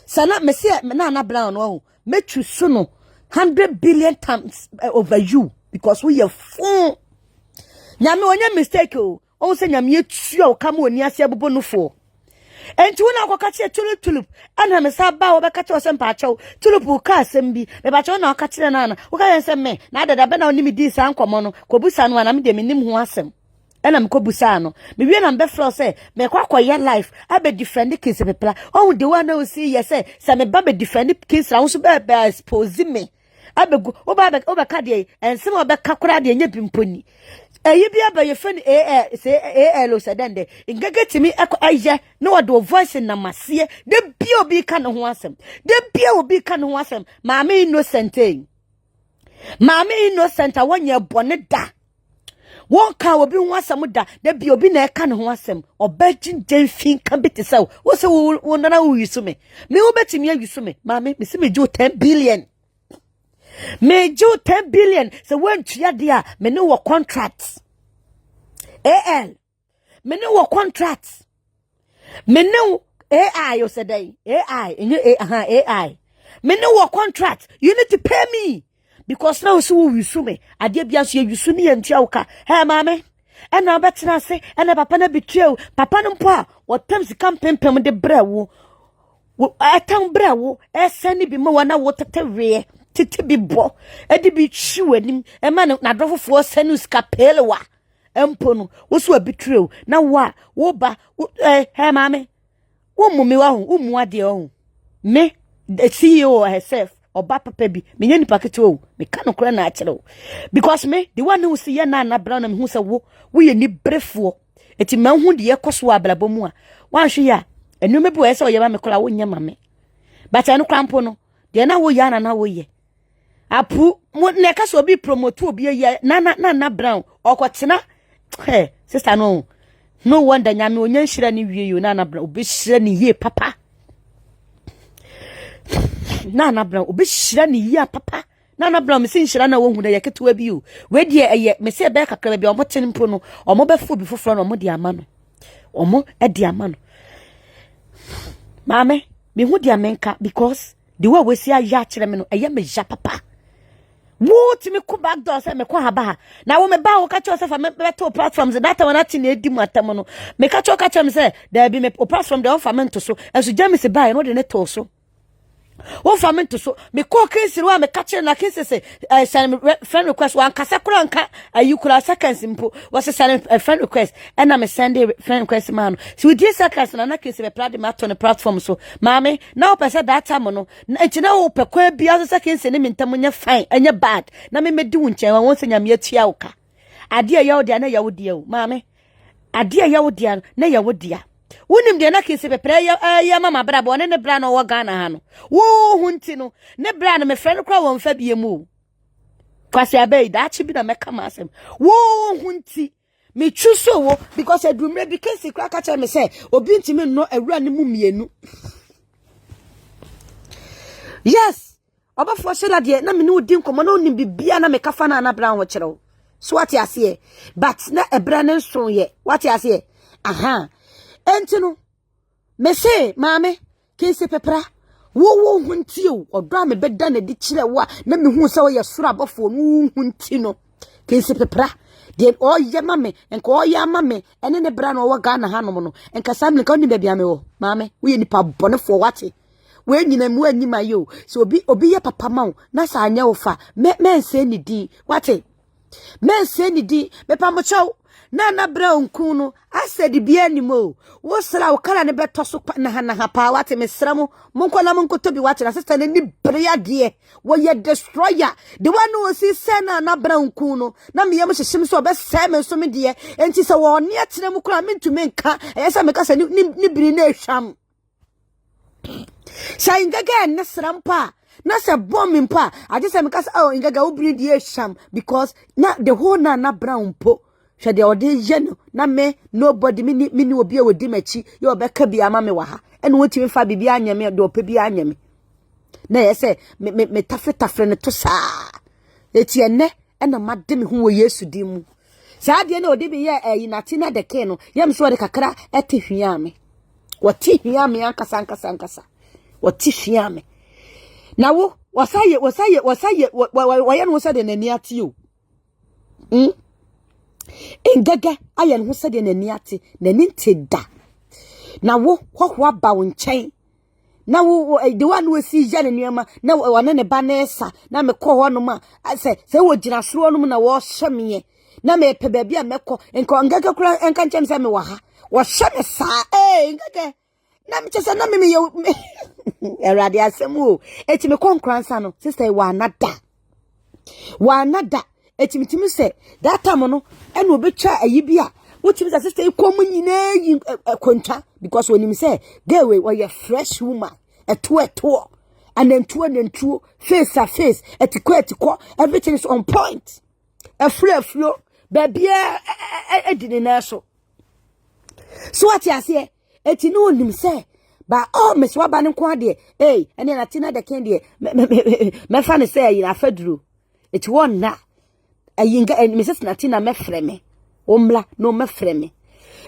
se na me se na brown no me twu so no 100 billion times over you because we are fool nya me onya mistake o on se nyame etua o kama oni ase abobo no fo enti wona akoka che tulip ana me sa ba wo be ka che o se mpa achew tulip ka asem bi me ba che na aka kire na wo ka yense me na dada be na oni mi di sa nkomo no ko busa no na me de me nim ho asem ena me ko busa no me wie na be fro se me kwa koye life abe defend Kingsley Peprah on the one we see yes se me ba be defend Kingsley wo so be expose me abe go o ba ka de ense mo be ka kora de nya bimponi eyi bia ba ye fen AL so den de ngege timi aye no wado voice na masie de bia obi ka ne ho asem maame innocent wonye bone da won ka obi ho asem da de bia obi na ka ne ho asem obagin Gyamfi ka beti saw wo se wo na wo yisu me wo betimi ayisu me maame me se me ju 10 billion me ju 10 billion so when tua dia me no wo contracts AL me no wo contracts me no AI you said AI me no wo contract you need to pay me because now so we use me ade bia so use ni entua wo ka mama e na betra se e na papa na betray papa no mpo a wo tem sika pempem de brawo wo atam brawo e sani bi mo wana wo tetewe titi bi bo edi bi twi anim e ma na dofofo sanu skapelewa empo no wo so abitrew na wo ba mama wo mumi wa hu umu ade o me the CEO herself oba papa bi me nya nipa kete o me ka no kora na akere because me the one who see ya na brown na me hu se wo ye ni brefo eti ma hu de yekoso ablabo mu a wan hwe ya enu me bu ese o ye ba me kora wo nya mame but anu krampo no de na wo ya na wo ye apu mo neka so bi promote obi ye na brown okotena hey sister no wonder nyame onye nhira ni wie yo na brown obi hira ni ye papa na brown obi hira ni ye papa na brown me sin hira na wo hu na ye ketewa bi o we die eye me se be kakra bi omo ten mpo no omo be fu bi foforo no omo di ama no omo e di ama no mame me hu di amenka because the way we see ya kire me no eye me ja papa wo ti me ko back door say me ko haba na wo me ba wo ka cho say fa me beto platforms that one Natina edi mu atam no me ka cho say there be me platform the offer to so as Gyamfi say buy no de ne to so wo fa me to so me ko case ro me catch na case say send friend request wan kasa kura nka ayukura seconds mpo was send friend request and na me send friend request man so we dey seconds na case be play ma to the platform so mama na o pese that time no nti na o pe kwa bia so seconds ne mentam nya fine anya bad na me medi wo nchen won se nyame atua wo ka ade ya wo dia na ya wo dia o mama ade ya wo dia na ya wo dia wonim de na kese pepre ya mama bra bo ne bra no wo Ghana ha no wo hunti no ne bra no me frɛ no kra wo mfa bie mu kwase abai da chi bi na meka masem wo hunti me chuso wo because adumre bi kese kra ka cha me say obi ntimi no awura ne mu mienu yes obafo shela de na me no di nkomo na onim bibia na me kafa na bra ho kyerɛw so what you say but na ebra ne nso ye what you say aha entino me say mame Kingsley Peprah wo hunti o odwa me beda na di kire wo na me hu se wo ye soro abofo no hunti no Kingsley Peprah de o ye mame enko o ye mame ene ne bra no wo Ghana ha no no enka sam nka oni bia me wo mame wo ye nipa bonefo wate we nyina mu anyima yo so obi ye papa ma wo na sa anya wo fa me nse ni di wate me nse ni di me pa mo chaw na bra onku no asedi bia animo wo sra wo kala ne beto so na ha pa wate mesra mo monkola monkoto bi wate na sister ne ni bria de wo ye destroyer the one who see sena na bra onku no na me yem hyehyem so be se me so me de enti se wo ne akyere mu kura mentumi nka eyesa me kasa ni biri na ehwam sai ngaga ne srampa na se bomb mpa ade se me kasa oh ngaga wo biri de ehwam because na the whole na brown po hwede ode yeno na me nobody mini obi awodi machi ye obeka bia ma me wa ha ene wotimi fa bibia anyame de opa bia anyame na yese me tafre ne to saa eti ene ena made me hu wo Yesu di mu saa de na ode bi ye Natina de ke no yem so de kakra ete hwia me woti hwia me ankasa woti hwia me na wo wasaye waye no sade nani ate o Engege ayen ho sede nani ate nani nteda na wo hwahwa ba wo nchen na wo the one we see jane nuama na wane ne ba na esa na me kɔ hɔ no ma se wo gina soro no na wo hwemeye na me pe baabi a mekɔ enko ngege kura enka nchem se me wa ha wo hweme saa ngege na me chese na me ye erade asem o eti me konkransa no sister wa nada etimitimu se that time no ene obetwa ayibia wotimi se sister ikom nyina yi kwanta because when him say girl we you fresh woman eto and then two face to face etiko everything is on point afro baby edini na so what you say eti no nim say ba me so ba ne ko ade ene Natina de ken de me fa ne say ina faduro eti won na ayinga Mrs. Natina mefreme omla no mefreme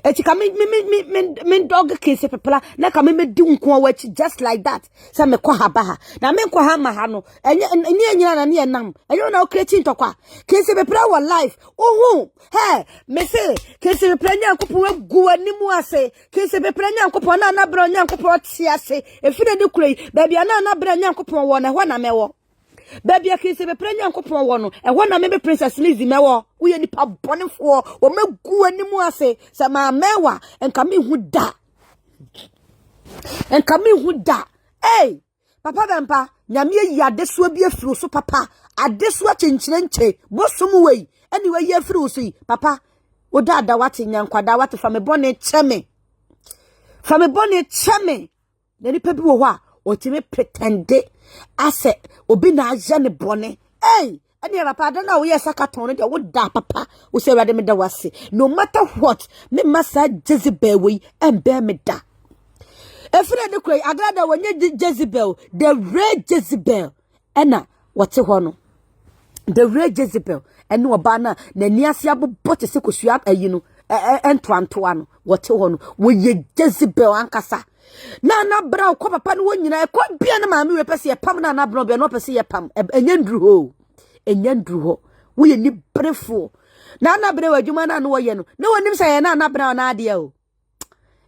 eti ka me dog Kingsley Peprah na ka me di nko wachi just like that say me kwa haba ha na me kwa ha ma ha no enye na ne nam enye na o creating tokwa Kingsley Peprah wa life ohu me say Kingsley Peprah nyankopon agu animu ase Kingsley Peprah nyankopon na bra nyankopon ti ase efide de kurei ba bia na bra nyankopon wo na ho na mewo baby Kingsley Peprah nyankopon wo no na me be princess Lizzy mewo wo ye nipa bonefo wo magu animu ase se ma mewa enka me hu da papa bempa nyame yi adeso bi afiro so papa adeso achenchenche bosom wei anyway ye afiro so yi papa wo da wate nyankwada wate fa me bone cheme na nipa bi wo ho a otime pretende ase obi na aje ne bone Hey, any papa don't know yes sakaton de wo da papa wo say rade me da wase. No matter what, me massa Jezebel we and bear me da. Efre de koi agrada wonye Jezebel, the real Jezebel. Ena what hono. The real Jezebel. Enu obana na niase abobot se kosua ayinu entwantoano what hono. Wo ye Jezebel ankasa. Na bra ko papa no nyina ko bia na maame we pese ye pam na bra bia no pese ye pam enyandru ho wo ye ni brefo na bra wadwuma na no wo ye no na wonim say ye na bra na ade o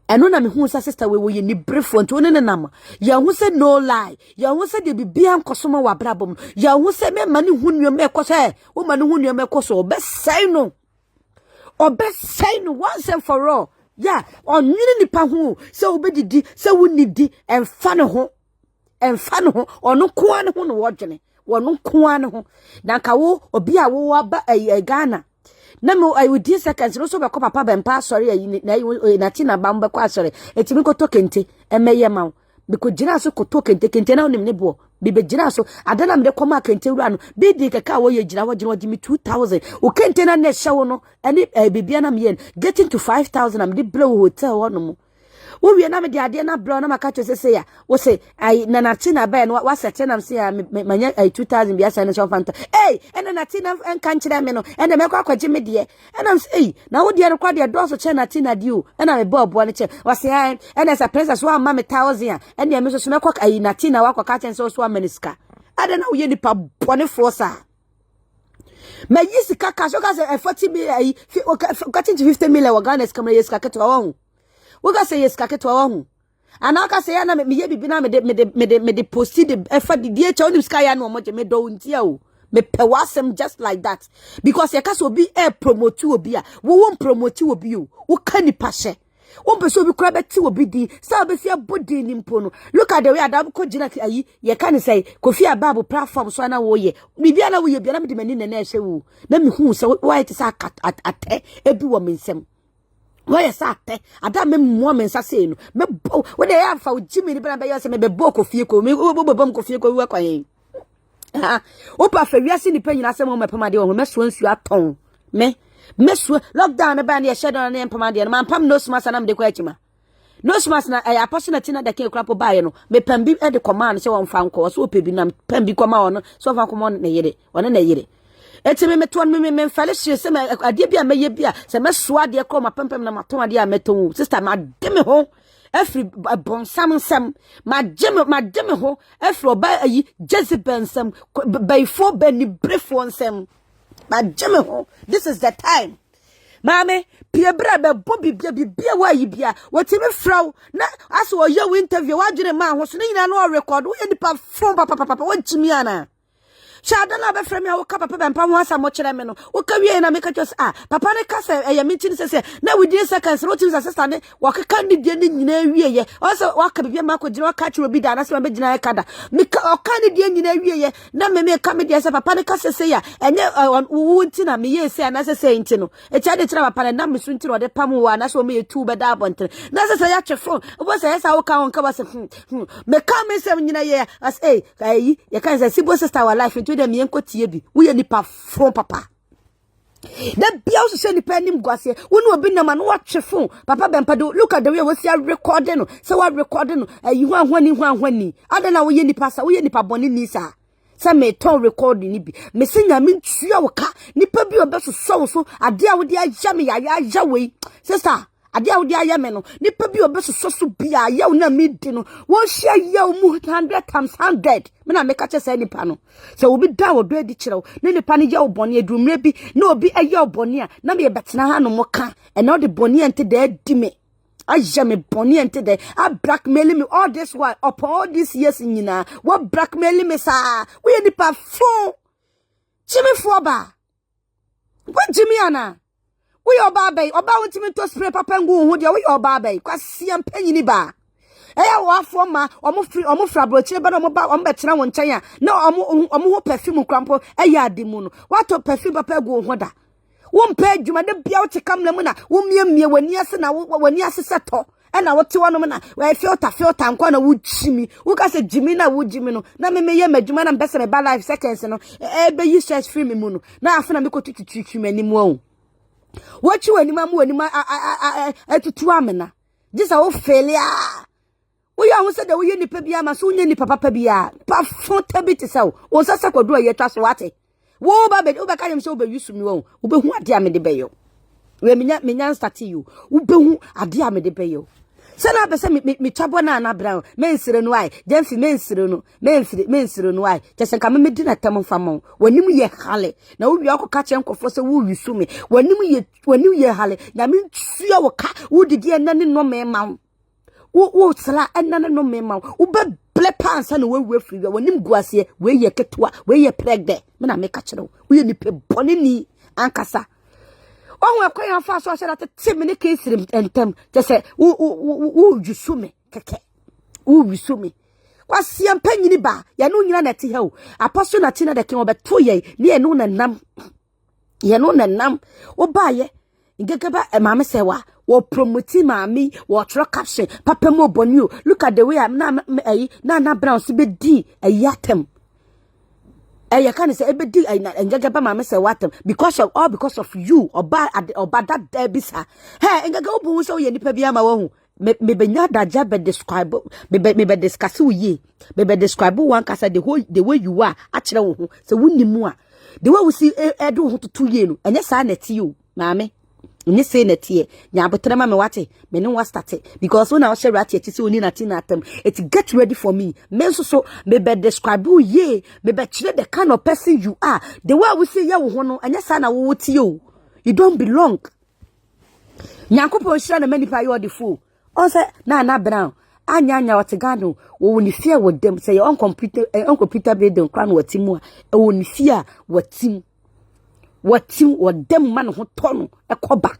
eno na me hu sa sister we wo ye ni brefo nto ne nam ya hu say no lie ya hu say de bibia nkosoma wa bra bom ya hu say me mane hu nuo me koso wo mane hu nuo me koso obesai no once and for all. Yeah, on ni pa hu se obedidi se wunidi emfa ne ho ono koa ne ho no wodwene wono koa ne ho na ka wo obi a wo aba Ghana na me wudi seconds no so be ko papa bempa sorry na Natina ba mbe kwa sorry etimi ko to kente emeye ma biko jina so ko to kente na onim ne bo bibe jina so adana mde koma kente wura no bidi kaka wo ye jina wo jimi 2000 o kente na ne hye wo no ene bibia na me getting to 5000 am de blow hotel wo no mo wo wie na me de ade na blow na maka cho sese ya wo say ai na Natina ba no wa sete na se ya manya 2000 bia sa ne so fanta ene Natina enka nkire me no ene me kwa kwaje me de ene am say na wo de no kwa de do so che Natina di o ene me bobo ne che wo say ene sa princess wa ma me 1000 ene me so me kwa ai Natina wa kwa ka chen so maniska adana wo ye nipa bone force me yisika ka so ka say 40 million ai getting to 50 million wa Ghana ska me yisika ketwa wa hu wo ga say yisika ketwa wa hu ana ka say na me ye bibi na me de post the efa the DH on sky ya no mo je me do ntia o me pe wasem just like that because ye ka so bi promote obi a wo won promote obi o wo ka ni pashe won be so bi kura beti obi di sa be fia body ni mpo no look at the way adam ko gina ayi ye ka ni say Kofi Ababu platform so na wo ye bibia na wo ye bia na me de mani na na ehwe wo na me hu so why it is ate ebi wo me nsem why sa ate adam me mo me nsa sei no me wo de ya fa wo jimi ni bra be ya se me be bo Kofi ko me bo bom Kofi ko wi akwan o pa fa wiase ni panyina se mo me pamade wo me so nsu aton me lockdown na ba na shut down na pamade no man pam no sma sana me de ko akima no sma na ay apostle na de ke krapo bae no me pam bi e de command se won fa nko so pe bi na pam bi koma wono so fa nko na yire wono na yire etime me ton me fale se me ade bia me ye bia se me so ade ko ma pam na maton ade a meton sister ma de me ho every bon sam ma jeme ho every oba ayi Jezebel sam by for beni brefo nsam ma jeme ho this is the time mame pie bra be bobi bia wa yi bia wotime fraw na aso ye interview wa dwene ma ho so nyina no record wo ye nipa from papa wo jimi ana Shadana be frame ya papa bempa ho asa mo kire me no wo ka wie na me ka just papa ne ka se ya meeting se na within seconds no teams assistant ne wo ka candidate ni nyina wie ye also wo ka bibia ma ko jira wo ka kire obi da na se me gina ya kada me ka candidate nyina wie ye na me ka me dia se papa ne ka se ya enye wo nti na me ye se na se nti no e cha de kire papa ne na me su nti no de pam wo na so me ye tu be da bontre na se ya twefo wo se ya sa wo ka won ka ba se me ka me se nyina ye as kai ye kan se sibo sister wa life to dem yenko tie bi wo ye nipa from papa da bia wo se nipa Animguaseɛ wo no obi na ma no watwe phone papa bempado look at the way we see recording no so what recording no ayi ho ahwani adana wo ye nipa sa wo ye nipa boni ni sa sa me ton recording ni bi me se nyame ntua wo ka nipa bi obeso so ade a wo de agya me ya we sister ade a wo de aya me no nipa bi obeso so bia ya wo na me di no wo hia ya wo mu 100 times 100 me na me ka che say nipa no so obi da wo do adi kirew ne nipa ne ya wo bone adumre bi na obi aya wo bone a na me betena ha no mo ka e na de bone ente da di me aja me bone ente da a blackmail me all this while upon all these years nyina what blackmail me sa we nipa fo chimi fo ba what jimi ana we oba bay oba wotimi to spray papa ngu ho de we oba bay kwase ampanyini ba eya wo afo ma omo fra brochire ba no mo ba omo betena won nchen a na omo ho perfume krampo eya adimu no wato perfume papa gu ho da wo mpa adwuma de bia wo te kamla mu na wo miemie wani ase na wani ase seto na wote wono na we filter nkwa na wujimi wo ka se jimi na wujimi no na me ye madwuma na mbese me ba life seconds no be yi stress free me mu no na afena me ko tutu mani mu o wachi wani ma mu wani ma atutu amena jisa wo failure wo ya ho se de wo ye nipa bia ma so wo nye nipa papa bia pa fon tabiti saw wo sasa kwadu aye twa so wate wo ba be wo ba ka yem se wo be yusu mi wo be hu ade amede be yo we menya start you wo be hu ade amede be yo sana be se me twabo na brown mensire no ai Gyamfi mensire no ai tese ka me di na tam famo wanim ye hale na wo wi akoka che nkofo se wo yusu me wanim ye hale na me ntua wo ka wo didi enane no me ma wo sala enane no me ma wo be ble pansa na wo free wanim guase we ye ketwa we ye pregde me na me ka kire wo ye ni pe bone ni ankasa oh we kwaya fa so shara te me ne kesiri entem te se wo jusume keke wo jusume kwasi ampanyini ba ya no nyina na te ha o apostle Natina de kin obeto ye ne ye no nanam wo ba ye ngegeba mama se wa wo promote mami wo tro caption papa mo boni o look at the way am na brown so be di ayatem you can say ebedi ngagaba mama say what because of you oba that bisa hey ngaga obu so ye nipa bia ma wo me benya daja be describe me discuss ye me describe one kasa the way you are akere wo ho say wunimu a the way we see edo ho to ye no enye sa na ti o mama ni say na tie nya botere ma me wate me ne wa start because when I was Ratty ati say oni Natina atem it get ready for me me so me be describe you ye me be kire the kind of person you are the way we say ye wo ho no anya sa na wo tie o you don't belong nyankopon shira na manipa ye the fool on say na brown anya wategano wo ni fear wo dem say on computer be dem kran watimu a wo ni fear watim dem man ho tono ekoba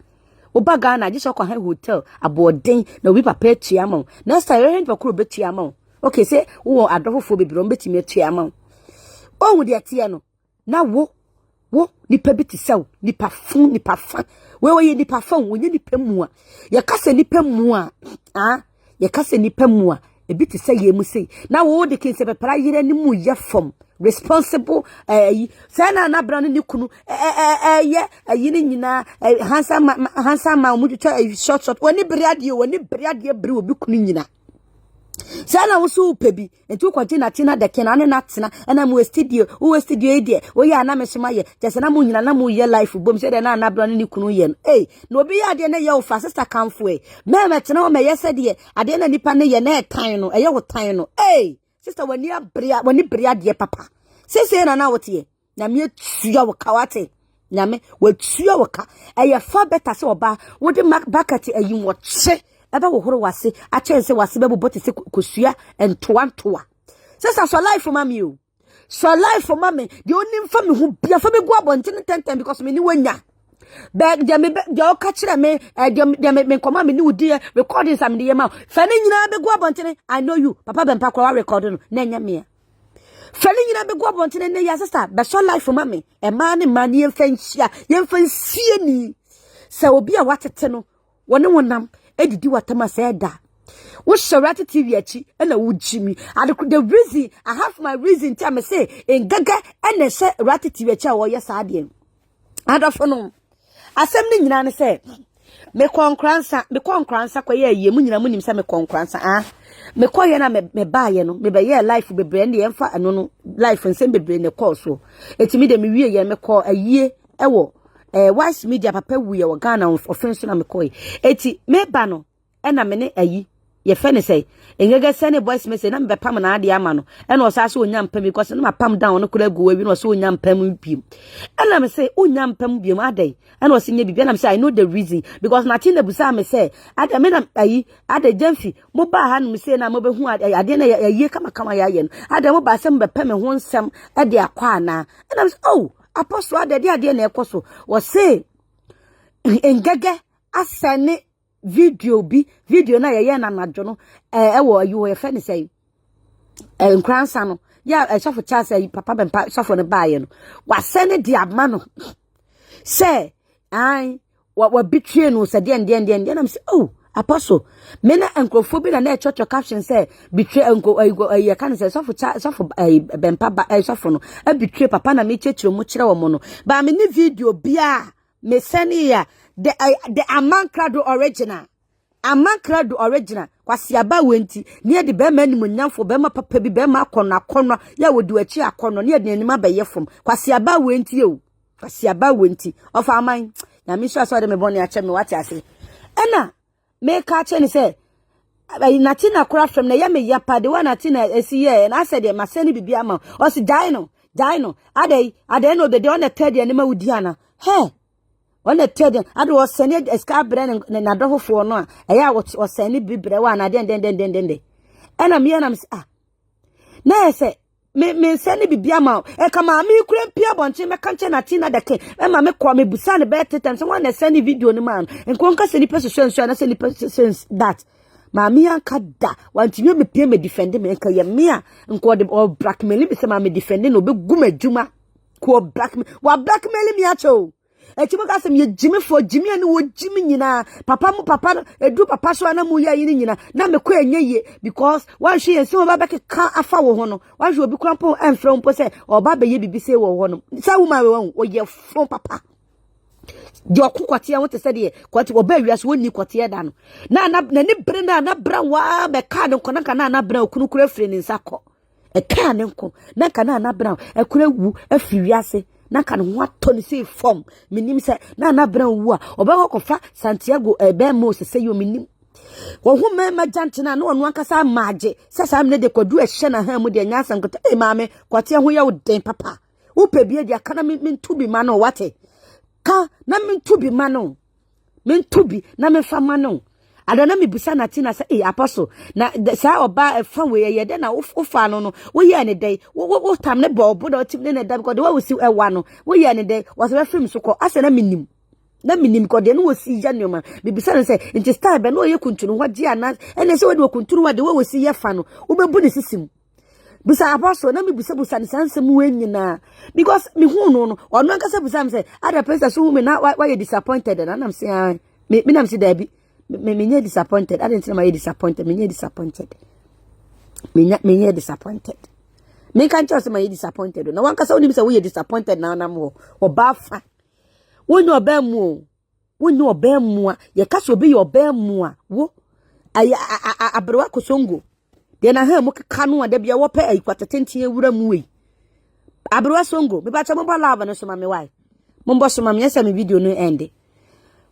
obaga na je sokwa hotel aboden na we papa tuama na say we pa kuro betuama okay say wo adofofo bebiro betimi tuama ohun de tie no na wo nipa biti saw nipa fa we ye nipa fa wo nye nipa mu a ye kase nipa mu a ye kase nipa mu a ebiti say ye mu say na wo de kin se pepra yire ni mu ye fom responsible say na brand ni kunu ye ni nyina handsome mu tutu short woni briade bri obi kunu nyina say na wo so pebi entu kwaje Natina de ken ane Natina na mu studio e de wo ya na mesema ye jese na mu nyina na mu ye life bom say de na brand ni kunu ye no obi ya de na ye wo fa sister kamfo me tena wo me ye se de ade na nipa ne ye na etan no eye wo tan no sister wani bria de papa sese na wote na me tua wo kawate na me wa tua wo ka eye fa better se oba wo de bucket ayi wo che ebe wo horo wase a chense wase bebo bote se kosua entoantoa sese so life for mami o so life for mami de oni mfa me ho bia fa me go abonten tenten because me ni wanya beg de me de o ka kire me de me koma me ni udi recordings am de yema fa ne nyina be go abonten I know you papa bempa kwa record no na nya me feli nyina be go abonten ne ya sister be so life for mami e ma ne ma ne yemfa nsie ni se obi a watete no wone wonam edidi watama se da wo Ratty TV achi na wo jimi the reason I have my reason tell me say ngaga ene se Ratty TV achi a wo ye sa de adofo no asem ni nyina ne se me konkransa kwa ye mu nyina mu nim se me konkransa me koye na me baaye no me be ye life bebre ne yemfa eno no life nsem bebre ne call so etimi de me wie ye me call ayie ewo wise media papa wuye wo Ghana offense na me koye eti me ba no na me ne ayi ye fe ne say engege sene boys me say na me be pam na ade ama no na o sa so onya mpam because na ma pam down no kura gu wi no so onya mpam biem na me say onya mpam biem adai na o se nya bibia na me say I know the reason because Natina busa me say ada me na ayi ada Gyamfi mo ba ha no me say na mo be hu ade na ayi kama ya ye no ada mo ba se me be pam ho nsem e de akwa na me say oh apostle ade na ekoso wo say engege asane video na ye na najo no wo you we fe ne say nkransa no ya sofo cha say papa bempa sofo ne baaye no wa sene di ama no say ai wa betray no say den na me say oh apostle me na enkrofobia na church caption say betray ya kan say so for bempa ba so for no a betray papa na me chechiro mu kire wo mo no ba me ni video bia me sani ya the Animguaseɛ original kwasi aba wenti ne de be ma ni munyamfo be ma papa bi be ma akɔnɔ ya wodi wachi akɔnɔ ne de anima be yefom kwasi aba wenti o kwasi aba wenti of aman na me so de me bone ache me wate ase ena me ka che ni say Natina kura from na ya me ya pa de wa Natina esi ye na said de maseni bibia ma o si dino adey no de on the third anima wudi ana he on the third ade was send esca brand na dofofo no a eya was send bibre wa na den ena me na na say me send bibia ma e kama me kura pia bonche me kanche Natina de ke e ma me kwa me busa ne be tetem so one send video ni man enko nka send person so na send person that Mami anka da wanti me pie me defend me nka ye me a nko de blackmail me se ma me defend no be gu madwuma ko blackmail me acho echimo ka se me jimi fo jimi ani wo jimi nyina papa edu papa so na mu ya yin nyina na me ko enye ye because wan hwe ense oba beke ka afa wo ho no wan hwe obi krampo enfra mpo se oba be ye bibi se wo ho no sa woman we wo ye fo papa di okokwate ya wote se de kwate oba wiase woni kwate da no na ni bre na bra wa be ka ne nko na bra okunu kura firi ni nsakọ e ka ne nko na ka na bra e kura wu afiri wiase na ka no ato ni se form minim se na bra wu a oba kofa Santiago ebe mo se yo minim wo hu ma jantina na onu ankasa maage se sa me de kwadu ehye na ha mu de nya sankota e maame kwate ho ya wo den papa wo pebie dia kana me tubi ma no wate ka na me tubi ma no me tubi na me fa ma no adana me busa Natina say apostle na sa oba fa we ye de na wo fa no wo ye ne dai wo tam ne bobo da tim ne da because the way we see ewa no wo ye ne dai was we film so ko ase na minim ko de no wo si ya nyoma me busa no say nti style be no ye kuntunu ho dia na ene se we de kuntunu wa de wo si ye fa no wo bebu ne sisim bisa apostle na me busa ne sansem we nyina because me hu no ono ankasa busa me say other person so me na why you disappointed and am say me nam say da bi me disappointed. I didn't say my disappointed. Me disappointed. Me disappointed. Me can't just my disappointed. No one can say only say we disappointed now. Namo or bafa. We no be mo. We no be mo. Ye kaso be your be mo. Wo. Abrewa kusongo. De na ha mo kanu ade bia wo pe akwatatentie wura mu we. Abrewa songo. Me ba cha mo ba lava no so ma me why. Mo mbo so ma me yesa me video no end.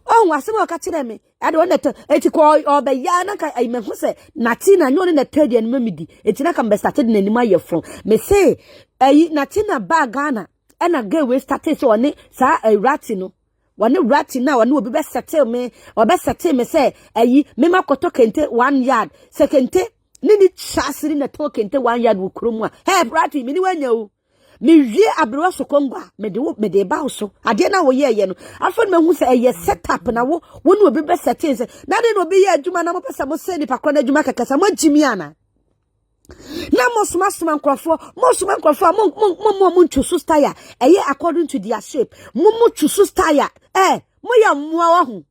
Oh, wasema wakatire me. Ade wona eti ko obeya na ka me hu se Natina nyo ne na trade an mamidi. Eti na ka be started na nima ye from. Me say Natina ba Ghana e na ga we started so one sa Ratty no. One Ratty na one obi be settle me. Obi settle me say me makoto kente 1 yard. Se kente ni chasiri na to kente 1 yard wo kromu a. Hey Ratty me ni wanya o. Me wie abrewa sokongba me de ba so ade na wo ye no afọ me hu se eye setup na wo no obi be setting se na de no obi ye adwuma na mo pesa mo se ni pakro na adwuma kakasa mo jimi ana na mo suma nkrofo mo nchusu style eye according to their shape mo chusu style mo ya moa wa hu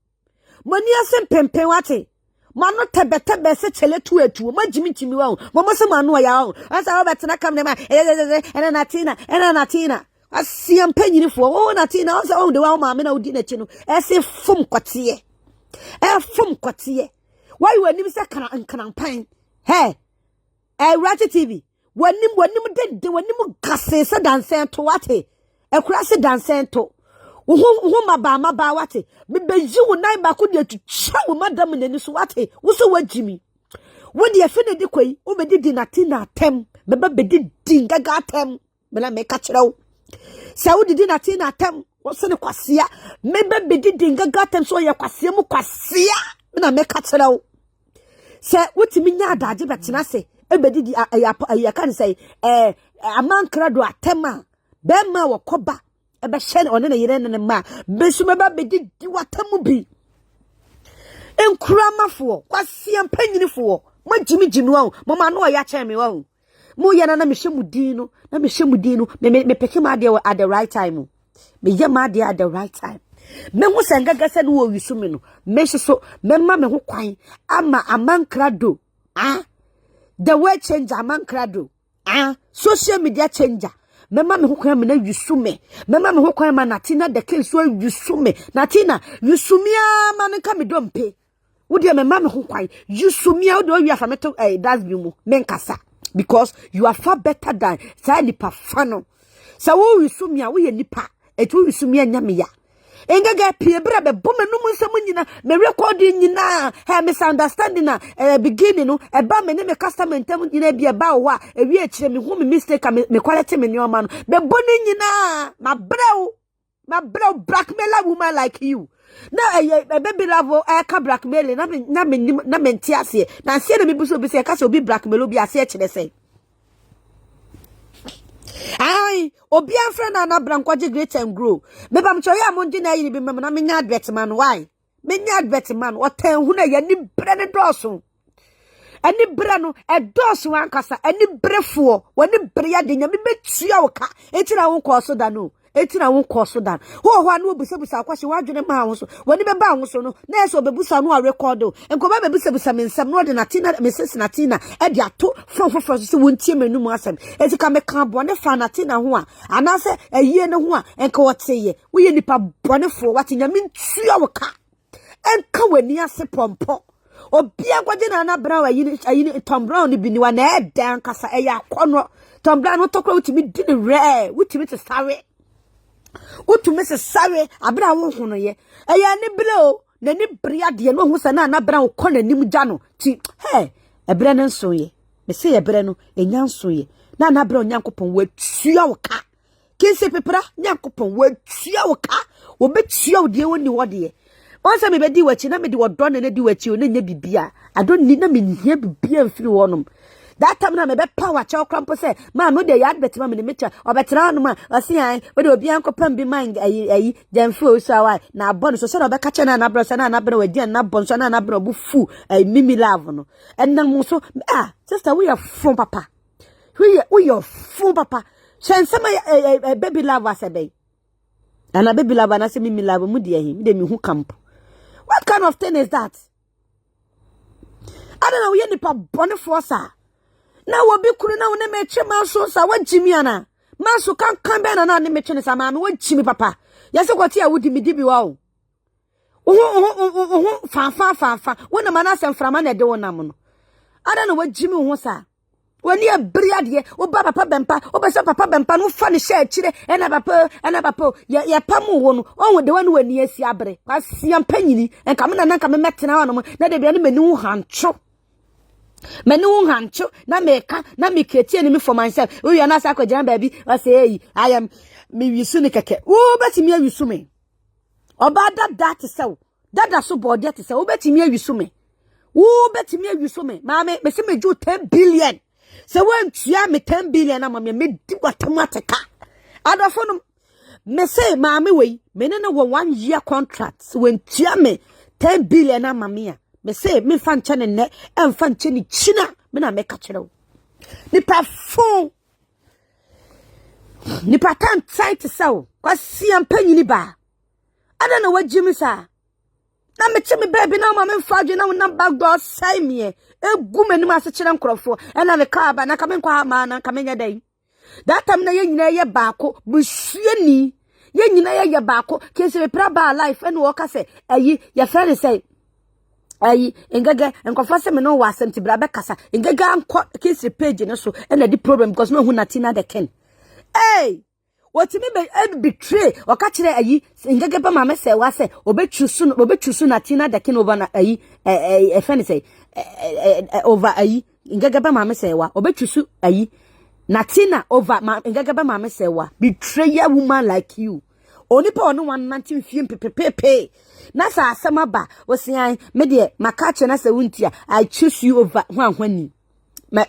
mo ni ase pempen wate mano tebe se chele tu etu ma jimi wa mo se manu ya o asa obetena kam ne ma ena Natina asiam panyinifo o Natina asa o de wa ma me na odi na chi no ese fom kwate why we nim se kana pan Ratty TV wanim de wanim gase se dansen to wate ekura se dansen to wo maba wate me beji wo nai ba ko de tucha wo madam nani so wate wo so wajimi wo de afi ne de koi wo be di Natina tem be be di dingaga tem me na me ka kirew sa wo di Natina tem wo se ne kwasea me be di dingaga tem so ye kwasea mu kwasea me na me ka kirew sa wo timi nya adaje betena se e be di ya kan say Animguaseɛ atema be ma wo koba ebe shen one na yire ne ma besuma ba bedi watamu bi enkuramafo kwase ampanyinifo ma jimi wo mo ma no ya che me wo mo ye na me hwemu din no me peke ma de at the right time me ye ma de at the right time me ho sengaga se no wo wisumi no me so me ma me ho kwan ama Ng3g3 the way change Ng3g3 social media changer me ma me ho kwan me na wisumi me ma me ho kwan ma Natina the king so wisumi Natina wisumi ma nka me dompe wo de me ma me ho kwan wisumi wo de wi afa me to that's bi mu me nkasa because you are far better than say nipa fano so wo wisumi a wo ye nipa etu wisumi anya me ya Engage pie bra be boma no mu nsam nyina me recording nyina ha misunderstanding na beginning no e ba me ne me customer ntam nyina bia ba wo a e wi akire me hu me mistake me quality me nyoma no be boni nyina ma brew blackmailer woman like you na baby love ka blackmail na me ntiase na se na me buso bi se ka se obi blackmail obi ase akire se Ai, obi afra na na brankwaje great and grow. Me bam choye amonji na yiri bi me na menya advertman why? Menya advertman o ten hu na ye ni bre ne doso. Ani bre no e doso ankasa ani brefo woni bre ya de nya me betua wo ka. Enti na wo ko so da no. Enti na wo ko so da. Ho ho anu obusabusa akwase wadwene ma ho so. Woni be ba ho so no. Na eso obebusa no a record o. Enko ba bebusabusa me nsam no de Natina Mrs Natina e de ato from so wontie menum asem. Enti ka me kan bone fa Natina ho a. Anase ayie ne ho a enka woteye. Wo ye nipa bone fo wate nya me ntua wo ka. Enka wani ase pompo. Obi agwaje na na bra wa yi Tom Brown ni biniwa na e dan kasa e ya kono. Tom Brown no tokro utimi di the rare. Utimi to sare. Utu mese sare abra wo hono ye eya ni bro na ni bria de no hu sana na bra wo kona nim gya no ti he ebre ne nso ye me se ebre no enya nso ye na bra onyankopon wa tua wo ka Kingsley Peprah nyankopon wa tua wo ka wo betua wo de woni wo de onse me bedi wachi na me de wodo na di wachi o na nya bibia adon ni na me nhia bibia mfiri wonom that time na me be power cha okrampo say ma me de yard bet ma me mecha obetra no ma osi an we de obi ankopam bi mind ayi Gyamfi Owusuaa na abon so say na obeka che na bro say na bro wadi na bon so na bro bu fu mimi love no enam so sister we are from papa we are from papa sensema baby love asebe and a baby love na say mimi love mu de him de me hu camp. What kind of thing is that? I don't know, we nipa bone forcer. Na wo bi kuru na wo ne meche maso sa wa jimi ana maso kan be na ne meche ne sa ma me wa jimi papa yase kwoti a wudi mi dibi wa o fa wo na mana asem frama na de wo nam no ada na wa jimi ho sa wani abriade wo ba papa bempa wo be so papa bempa no fa ne sha akire ena papa ya pamu wo no on de wani wani asi abre kwa siam panyini enka me na nka me metena wa no na de bia ne mani hu hancho menu hancho na meka na me create ni me for myself we are na sa kwagyan baby I say I am me wisu ni keke wo betimi awisu me oba that say that so body that say wo betimi awisu me wo betimi awisu me ma me se me ju 10 billion se wan tua me 10 billion na ma me di automatica adofo no me say ma me we me ne no 1 year contract so wan tua me 10 billion na ma me me say me fan chane ne en fan chane china me na me ka kire ni pa fon ni pa tan tight so kwa si ampanyini ba ada na wajimi sa na me che me baby na ma me faje na back door sai me egu me ni ma se kire nkrofo e na me ka ba na ka me kwa ma na ka me nya dai that time na ye nyina ye baako busuani ye nyina ye baako Kingsley Peprah ba life and wo ka se ayi ye friend say ayi engage enkofa se me no wa asem ti bra be kasa engage anko Kingsley page no so e na di problem because no hu Natina the king what me be betray o ka kire ayi engage ba mama se wa se obetwusu Natina the king over na ayi e friend say over ayi engage ba mama se wa obetwusu ayi Natina over engage ba mama se wa betray a woman like you oni pa ono 119 fiem pepepe na sa asema ba wosian me de makache na sa wuntia I choose you over hwanhwani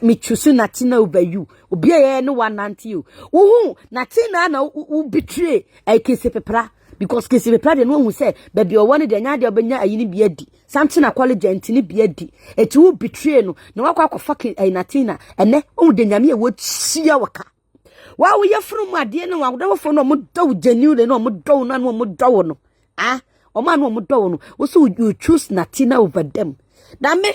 me choose Natina over you obi ye no 190 you wo Natina na u betray Kingsley Peprah because Kingsley Peprah de no hu say baby o woni de nya de obenya ayini biadi something na college antini biadi eti u betray no na wakwa fucking Natina ene o de nyame e wo chia waka wa wo ye from ade no wa do fo no mo do genuine no mo do na no mo do no ah Oman no mudo also you choose Natina over them. Na me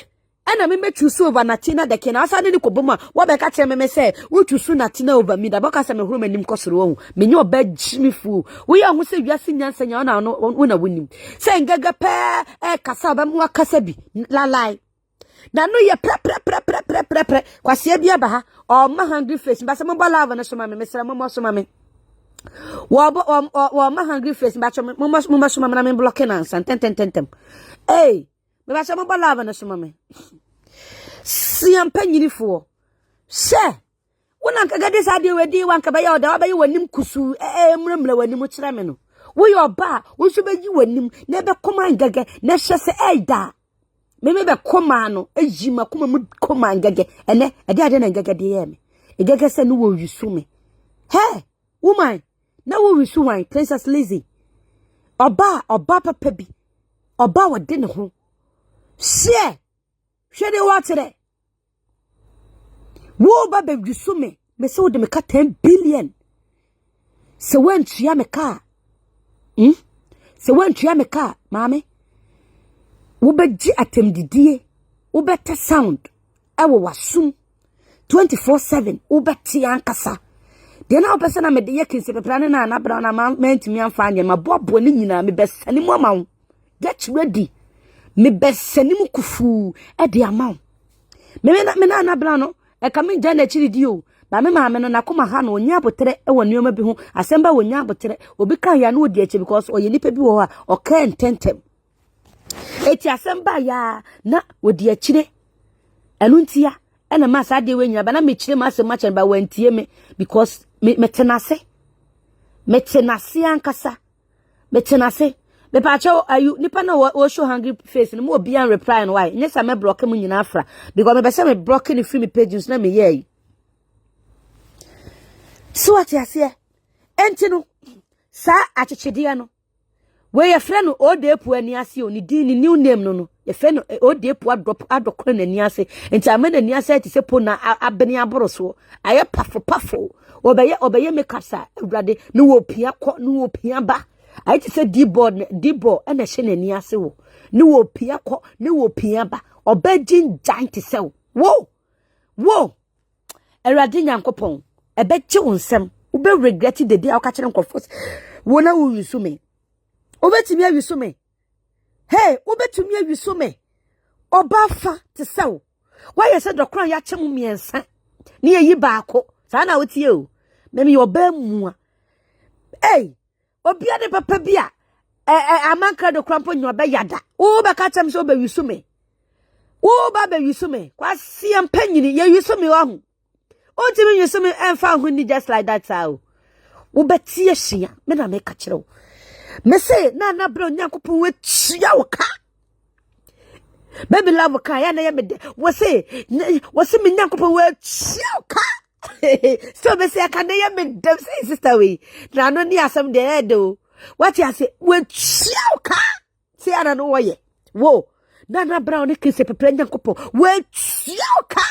and me choose over Natina the ken asa ni koboma wo be ka che me say wo choose Natina over me da boka se me huru manim kosoro me nyo ba jimi fu wo ya hu se wiase nyansa nya na no na wonim se ngaga pe kasa ba mu akasa bi la lai na no ye pre kwase bia ba ha o ma hungry face ba se mo lava na so ma me sra mo so ma me wa ma hungry face ba cho mo so ma na me blocking answer ten eh me ba se mo lava na so ma me si ampanyini fo se wona nka gade sa de wedi wanka ba ya oda ba yi wanim kusu mremla wanim kire me no wo yo ba wo so ba yi wanim na be koma ngage na hye se da me be koma no ejima koma mu koma ngage ene ade na ngage de ye me ngage se no wo yusu me he woman na wo yusu wan Princess Lizzie oba papa bi oba wode ne ho se hwede watere wo ba be yusu me se wo de me ka 10 billion se wan tua me ka se wan tua me ka mame wo be gi atemdidie wo be te sound ewo wasum 24/7 wo be te ankasa de na opese na me de Kingsley Peprah na bra na ma ntimi amfa anya ma bobo ni nyina me be sani mu amawo get ready me be sani mu kufu e de amawo me na bra no e ka me gya na chiri di o ba me ma me no na koma ha no onya abotere e wo nioma bi ho asemba wonya abotere obi kan ya na odi achi because oye nipa bi wo ha o kan tentem eti asemba ya na odi achire enuntia ena ma sa de wenya ba na me chire ma asem ma chen ba wantie me because me tenase ankasa me tenase me pa cho ayu nipa na wo show hungry face no mo obi an reply no why nyesa me block mu nyina afra because me be say me block ni free me pages na me ye so ati ase enti no sa achechede no we ye frɛ no odepu ani ase oni din ni new name no ye frɛ no odepu adokoro na ani ase enti amena ani ase ti se po na abeni aboro so aye pafo obeye make up sa awurade no wo pia kɔ no wo pia ba aye ti se dibo na hye na ani ase wo no wo pia kɔ no wo pia ba obegin giant se wo awurade nyankopɔn ebegye onsem wo be regret the day aka kire nkofos wo na wo yusu me obetumi awiso me hey obetumi awiso me oba fa te sew why you said dokran ya kyem miensa ne yi baako sa na wotie o me me oba mua hey obia de papa bia amanka dokran po nyoba yada wo be ka kyem so be wiso me wo ba be wiso me kwasi ampanyini ye wiso me wa hu o ti me wiso me emfa hu ni just like that sao wo betie hia me na me ka kyerɛ me say na bro nyankopon we tua wo ka baby love ka ya na ye me de wo say me nyankopon we tua wo ka so me say ka na ye me de say sister we na no ni asem de do what you say we tua wo ka say ana no wo ye wo na bro ni Kingsley Peprah nyankopon we tua wo ka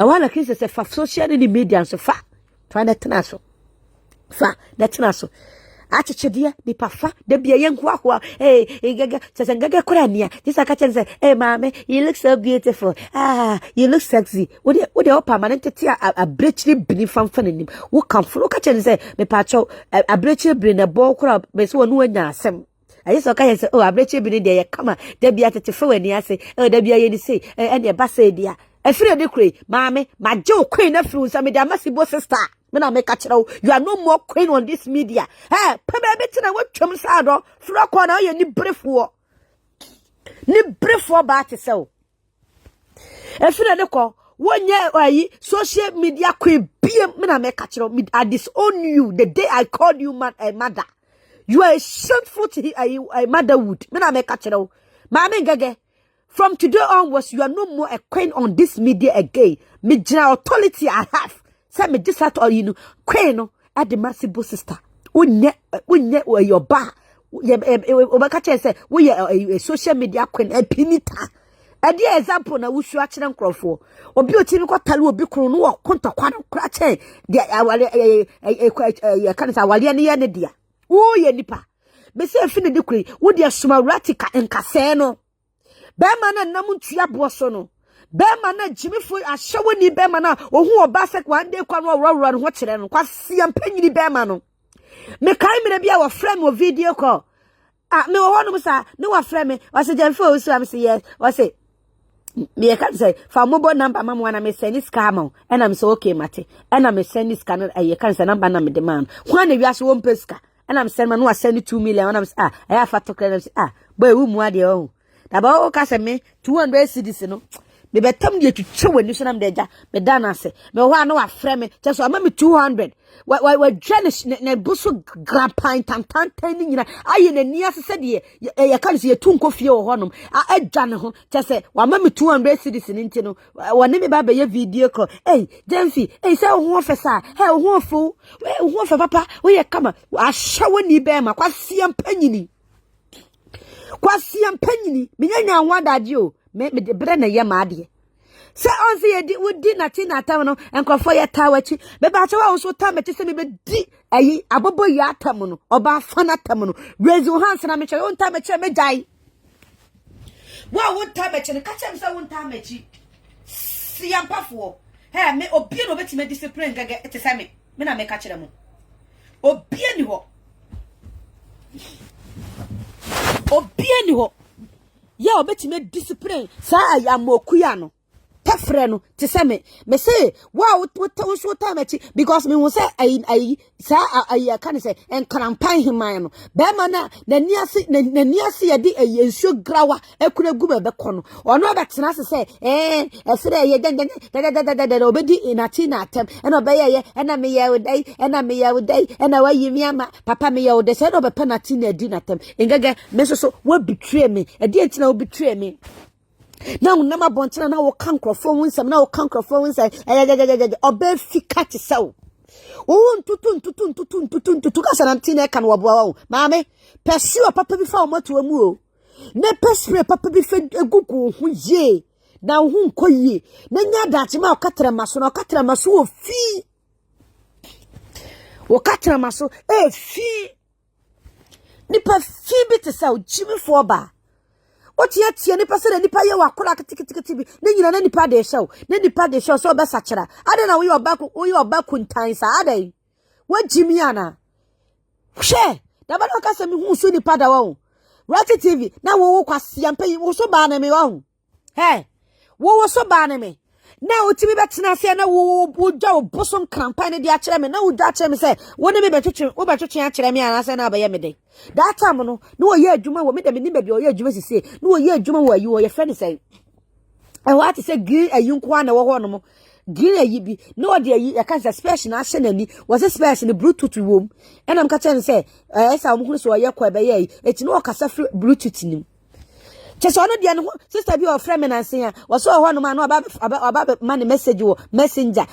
e wala Kingsley say fa social media so fa na tena so achechede ni pafa de bia yenko ahwa gaga gaga kurania this aka chen say hey mama you look so beautiful you look sexy what the permanent tia a brechiri bini famfanim wo kamfo ka chen say me pa cho a brechiri bini na ball kura be so no anya asem ayi so ka yen say a brechiri bini de ye kama de bia tetefa wani ase de bia ye ni say e ba say dia efire de kure mama maje okwen na fru sa me de amasibo sister me na make a chiro you are no more queen on this media pe be beti na watwam sa do fro ko na ye ni brefo ba te se o efire de ko wonye ayi social media queen biem me na make a chiro I disown you the day I called you mother you are a shameful to a motherhood me na make a chiro ma me ngege from today onwards you are no more a queen on this media again me general authority I have say me just at all you know queen no at the massive sister unye your ba obaka che say we a social media queen a pinita e dey example na wusu a kire nkrofo obi otimi kwotale obi kro no kontokwa no kra che dia awale kan sa awale ne ye ne dia wo ye nipa be say afi ne de kuri wo de soma Ratty nkasɛ no be ma na nam ntua boso no be ma na jimifo ahyewo ni be ma na ohu oba sek one day kwa no woroworo no ho kire no kwase ampanyini be ma no me kai me bia wo frame wo video call me wo hono musa me wo frame o se Gyamfi Owusuaa me say yes o say me can say for mobile number mama wana me send scam and I'm so okay mate and I'm send this scan I can say number na me demand when you ask one peska and I'm send man no send 2 million and I'm say I have to credit boy wo mu ade o da ba o ka say me 200 cedis no me betam de twetwe wani so na me deja me dana se me ho ana wa frɛ me che so ama me 200 wa janish na busu grapan tantan ni nyina aye na ni ase de ya kan se yetu nkofie wo honom adwa ne ho che se wa ma me 200 cedis ni nti no woni me ba be ye video call Gyamfi se ho ofesa ho ofo ho ofa papa wo ye kama ahyewo ni be ma kwase ampanyini me nya wadade o me de bre na ye maade se on se ye wudi Natina tam no enkofo ye tawachi be ba chewa on so tamachi se me be di ayi abobo ya tam no oba fana tam no raise your hands na me che on tamachi me dai wa won tamachi ne ka che me se won tamachi si ampafo he me obie no beti me discipline gaga ete se me na me ka kire mo obie ni ho ya obeti me discipline sa ayamokuya no tefre no te se me say wow what so time because me won say I sa I can say enkrampan himan no be ma na niase ye di ensuo grawa ekura gu be kono ono be tena se esere ye den obedi Natina atem e no be ye e na me ye wodai e na wa yimi ama papa me ye wodai se no be pa Natina di natem engege me so wo betray me e di entina wo betray me now nama bontina na wo kankrofo wunsam na wo kankrofo wunsam obe fika ti saw wo ntutu ka Natina kan wo boa wo maame pesi o papa bi fa o moto amu o ne pespre papa bi fa egugu hu ye na hu nkoyie na nya dachi ma o katra maso wo fi wo katra maso fi ni pa fi bi ti saw jimifo ba Oti atie nipa se nipa ye wakora kitikiti bi ne nyina na nipa de show so be sachera ade na we oba kuntan sa ade wa jimi ana hwe da ba no ka se mi hu so nipa da wo Ratty TV na wo kwase ampai wo so ba na me wo wo so ba na me na otimi betena se na wo dwa wo bosom krampan ne de a kire me na wo dwa kire me se wo ne me betwetwe wo betwetwe a kire me ana se na ba ye me de that time no wo ye adwuma wo me de me ni baby wo ye adwuma sisi no wo ye adwuma wo ayi wo ye friend say e what say green ayi nko na wo ho no mo green ayi bi no de ayi ya kan say special na hye nani was special bluetooth wom e na mka chen say esa wo hunu so ye kwa be ye eti no kasa bluetooth nim Cheso no dia no sister bi o frame na nsia wo so ho no ma no aba man message wo messenger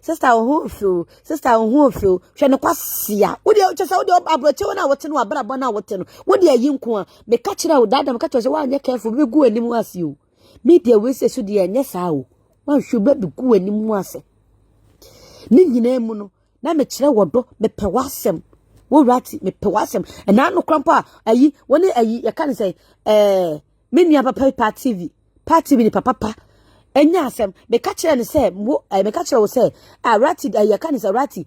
sister ho feel hwe no kwasia wo dia cheso wo dia abroche wo na wote no abrabo na wote no wo dia yi nko a me ka kira wo dada me ka cheso wa anya careful be gu anim ase o media we se so dia nya saa o wa hwe be gu anim ase ni nyina mu no na me kire wodo me pe wasem wo Ratty me pe wasem na no krampa ayi woni ayi ya kan say Mini papa TV ni papa enya asem me ka kire ne se me ka kire wo se Ratty ya kan se Ratty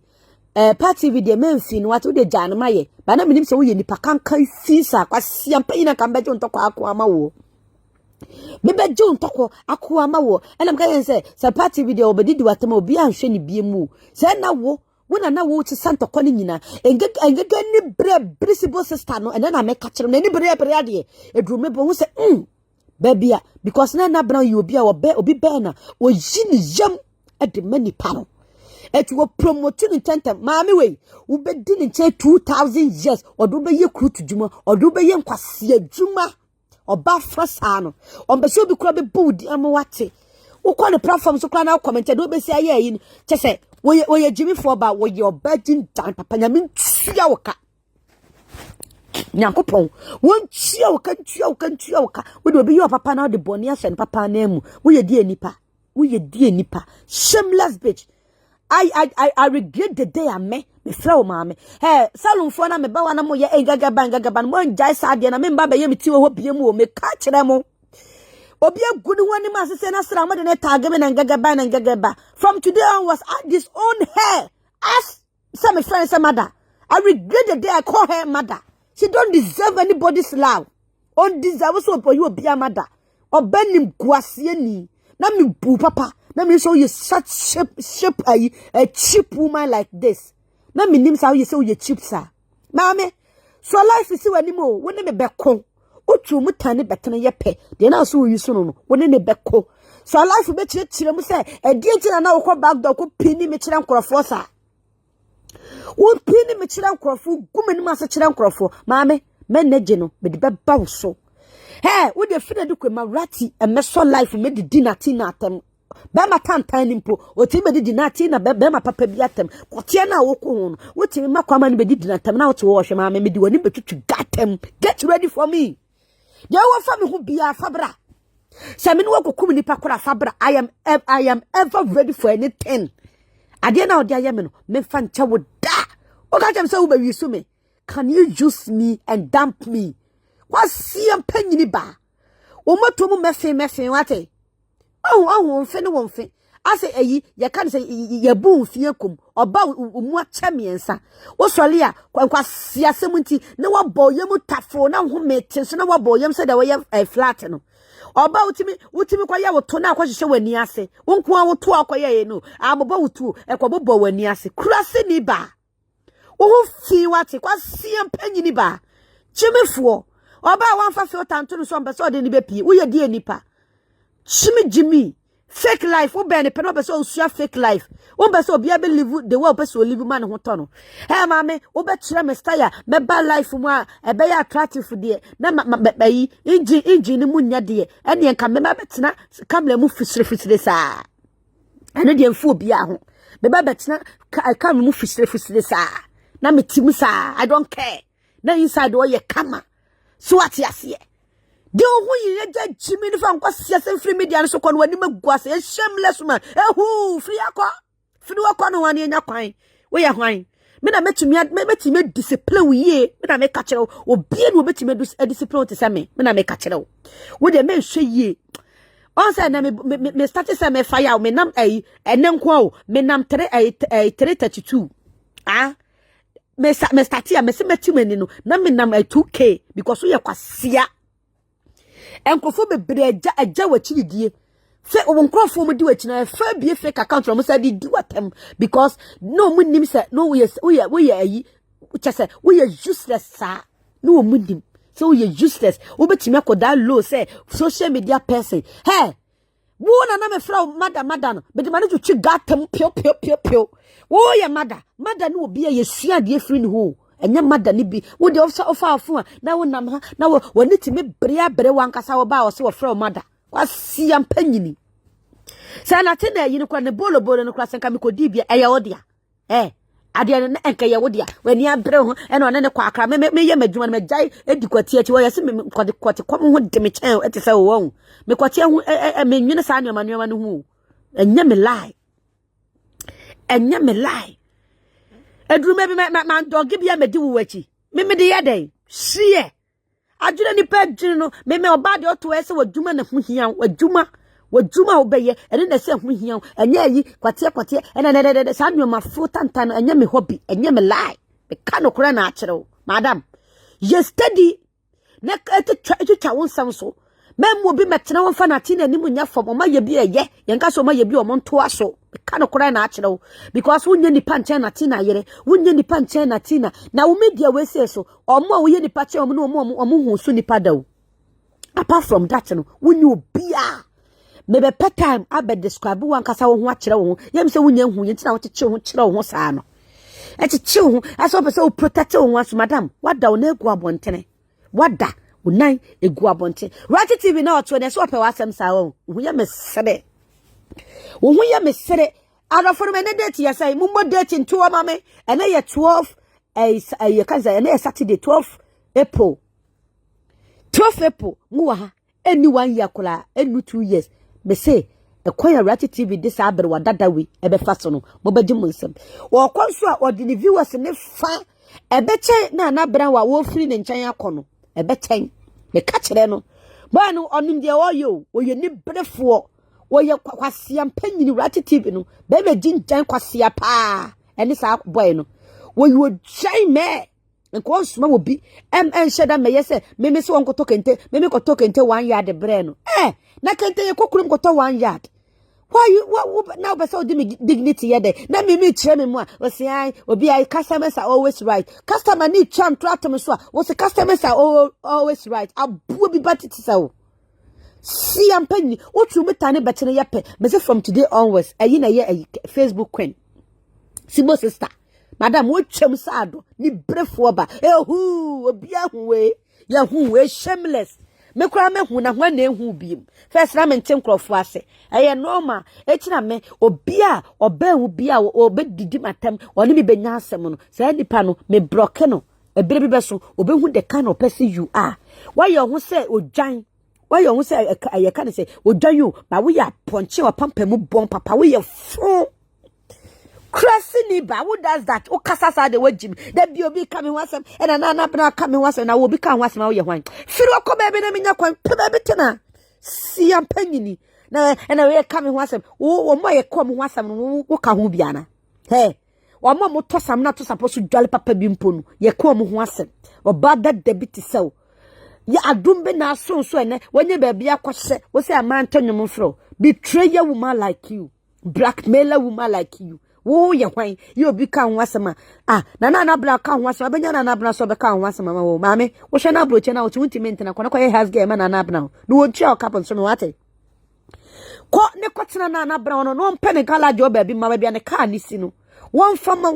TV de menfi no wato de jane maye ba na minim se wo ye nipa kankan fisa kwase ampanyi na kan beje ntoko akọ ama wo me beje ntoko akọ ama wo enam ka yen se TV de obedi watema obi anhwe ne biemu se na wo wona na wo ti santo kɔ ne nyina engega ni principal sister no ena na me ka kire no ni bre ade eduru me bo hu se babia because na bra you obi a obi be na o yi ni yam ade mani pa no etu wo promote ni tentem maami we wo be di ni che 2000 years odo be ye kru tuduma odo be ye nkwase adwuma oba frasa no on be so bi kura be budi amwate wo kwa the platform so kura na comment do be say aye yi che se wo ye jimi for ba wo ye obadin dan papa nyame tua wo ka nyankopon won tua wo ka wo de obi yo papa na de boni ahye papa na mu wo ye die nipa shameless bitch I regret the day I met me flow mommy. Hey, salon for na me ba wana mo ye engagaba mo njai sa de na me mba be ye me ti wo bie mu o me ka kire mo. Obi agudu wani ma se na sra mo de ne tag me na ngagaba. From today on was I disown her as some friends say mother. I regret the day I call her mother. She don't deserve anybody's love. On deserve so for you be a mother. Animguaseɛ ni. Na me bu papa. Na me so you such shape a cheap woman like this. Na me nim say you say you cheap sir. Mama, so life is so anymore. When me beko. Otu mu tane betene ye pe. De na so you so no. When me beko. So life be chire mu say e die tina na wo back door ko pini me chire nkrofo sa. Wo pini me chire nkrofo gumani ma se chire nkrofo. Mama, men neje no me de beba wo so. Hey, wo de fina de kwema Ratty e meso life me de Natina atem. Be ma tantan nimpo, o ti be de Natina be ma papa bi atem. Kote na wo ko ho. Wo ti ma kwama ne be de Natina na wo te wo hwe ma me de woni betutu gatem. Get ready for me. Dey wo fa me ho bia fabra. Se me no kokum nipa kora fabra. I am ever ready for anything. Ade na odi aye me no, me fa ncha wo da. O ka jem se wo be wisu me. Can you use me and dump me? Wasi ampanyini ba. Omoto mu mefe wate. Oh mfe no wonfe. Ase eyi ye kan se ye bu mfie kum. Oba umu acha miensa. Wo sole a kwa siasem nti ne wo boyem tafo na ho mete so na wo boyem se da we flat no. Oba utimi kwa ya woto na akwahye wani ase. Wonko a woto akoye ye no. Abobo woto ekwobobo wani ase. Kurase ni ba. Wo fi wate kwa siampanyini ba. Chimefo Oba wan fa fi otanto no so mbe de ni bepi wo ye die nipa Jimmy fake life wo be ne pe no be so usua fake life wo be so bia be live the way be so live man ho to no hey mama wo be kire me style me ba life mu a e be ya attractive de na bayi engine mu nya de e ne nka me ba betena kamla mu fisire sa ene de mfu bia ho me ba betena kamla mu fisire sa na me timu sa I don't care na inside wo ye kama so what yasiye de ohu ye ja jimi ni fa nkwa siase free media no so kono wani maguase e shameless man ehu free akọ no wani enya kwan we ye hwan me na metimi discipline ye me na me ka kire obi no betimi discipline te me na me ka kire wo de me hwe ye on say na me start say me fire me nam enenko o me nam 332 me start here me se metimani no na me nam 2k because we kwasia enkofo bebre agya wachidie fe wonkrofo mu di wachina fa bie fake account from say di watem because no mu nim say no we ayi chese we useless sa no mu nim so we useless obetimi akoda low say social media person hey wo na me fra mada no be de mane to twi gatam pio wo ye mada no obi ye sua de free ni ho enye mada ni bi wo de ofa afu a na wo nam ha na wo wani timi bere wankasa wo ba wo se wo fra mada kwasi ampanyini sa na te na yi ni kwa ne bolo no kwa senka me kodi bia eye odia ade na enka ye wodia wani abre ho ena one ne kwa akra me ye madwuma me jai edikwati achi wo ye se me kwati kwam ho de me chen ete se wo me kwati ho me nwene sa anoma no ho enye me lie edrume bi man dogi bia me di wo achi me de yeden hie adwene ni pa dwene no me oba de oto ese wadwuma na ho hia wadwuma obeye ene na se ho hia enye yi kwate ene sa anoma fo tantan enye me hobby enye me lie me ka no kora na akere madam yesterday na etwa won sam so mem wo bi metena won fa Natina ni munya fom o ma ye bi eye yenka so ma ye bi o mo nto aso ka no kora na akere because wonye ni panche Natina yere wonye ni panche Natina na wo media we say so o mo wo ye ni panche o mo no o mo hu so ni padaw apart from that no wonye obia mebe pet time abe describe wan kasa wo ho akere wo yem se wonya hu ye ntina wo cheche ho kire wo ho saa no cheche ho aso be se wo protect wo aso madam wada wo na egu abontene wada unan egu abonte Ratty TV na oto ne so ope wasem sa wo hu ya mesere arafo me ne date ya sai mumbo date nto wa mame ene ye 12 ye kanza ene Saturday 12 April mu wa ha eni 1 year kola eni 2 years me say Ekwaya Ratty TV this abre wa dada we ebe fa so no mo baji mo nsem wo kwanso a odi ne viewers ne fa ebe che na anabra wa wo free ne nkyɛn akɔ ebe kyɛn me ka kyerɛ no ba no onim de wo ye ni brefo wo ye kwasia mpanyini Ratty TV no be be ginjan kwasia pa eni sa boy no wo ye gyai me nko suma wo bi enhyeda me yese me se won koto kente me koto kente 1 yard bre no na kente ye kokurum koto 1 yard. Why you now be so dignity yede na me kyerɛ me mu a wo se ai obi ai customers are always right. Customer need charm to atom so a wo se customers are always right. Abuo bi batiti sa wo si ampani wo tu metane betene yepe me say from today onwards ayi na ye Facebook queen Sibo sister madam wo twam saado ni brefo ba ehu obi ahwe ya hu we shameless me kura me hu na ho na ehu biem first na me ntem krofo ase eye normal ekina me obi a oba hu bi a obedidi matam oni bi benya asem no say nipa no me block no ebere bi beso obehu the kind of person you are why you hu say odwan why you hu say aye kan say odwan you ba we ya ponche wa pampa mu bon papa we ya fro Cressy ba who does that? O kasasa de wajim. There be obi coming wasem and anana bra coming wasem na obi kan wasem o ye hwan. Firo ko baby na minya kwan baby tena. Si ampanyini. Na we coming wasem. O mo ye kom wasem no wo ka ho biana. He. O mo tosam na to suppose dwale papa bi mpo no. Ye kom ho wasem. O ba that debit sell. Ya adumbe na so ene wonye ba bia kwhye. Wo say amanto nwom fro. Betrayer woman like you. Blackmailer woman like you. Wo ye hwan ye obi ka nwasema na bra ka nwasema benya na bra so be ka nwasema wo maame wo hwe na broche na wo tuntimi ntena kwana kwa has game na bra no wo twa o kapon so me wate ko ne kwatena na bra no no mpe ne kala jo ba bi ma bia ne ka ni si no won fama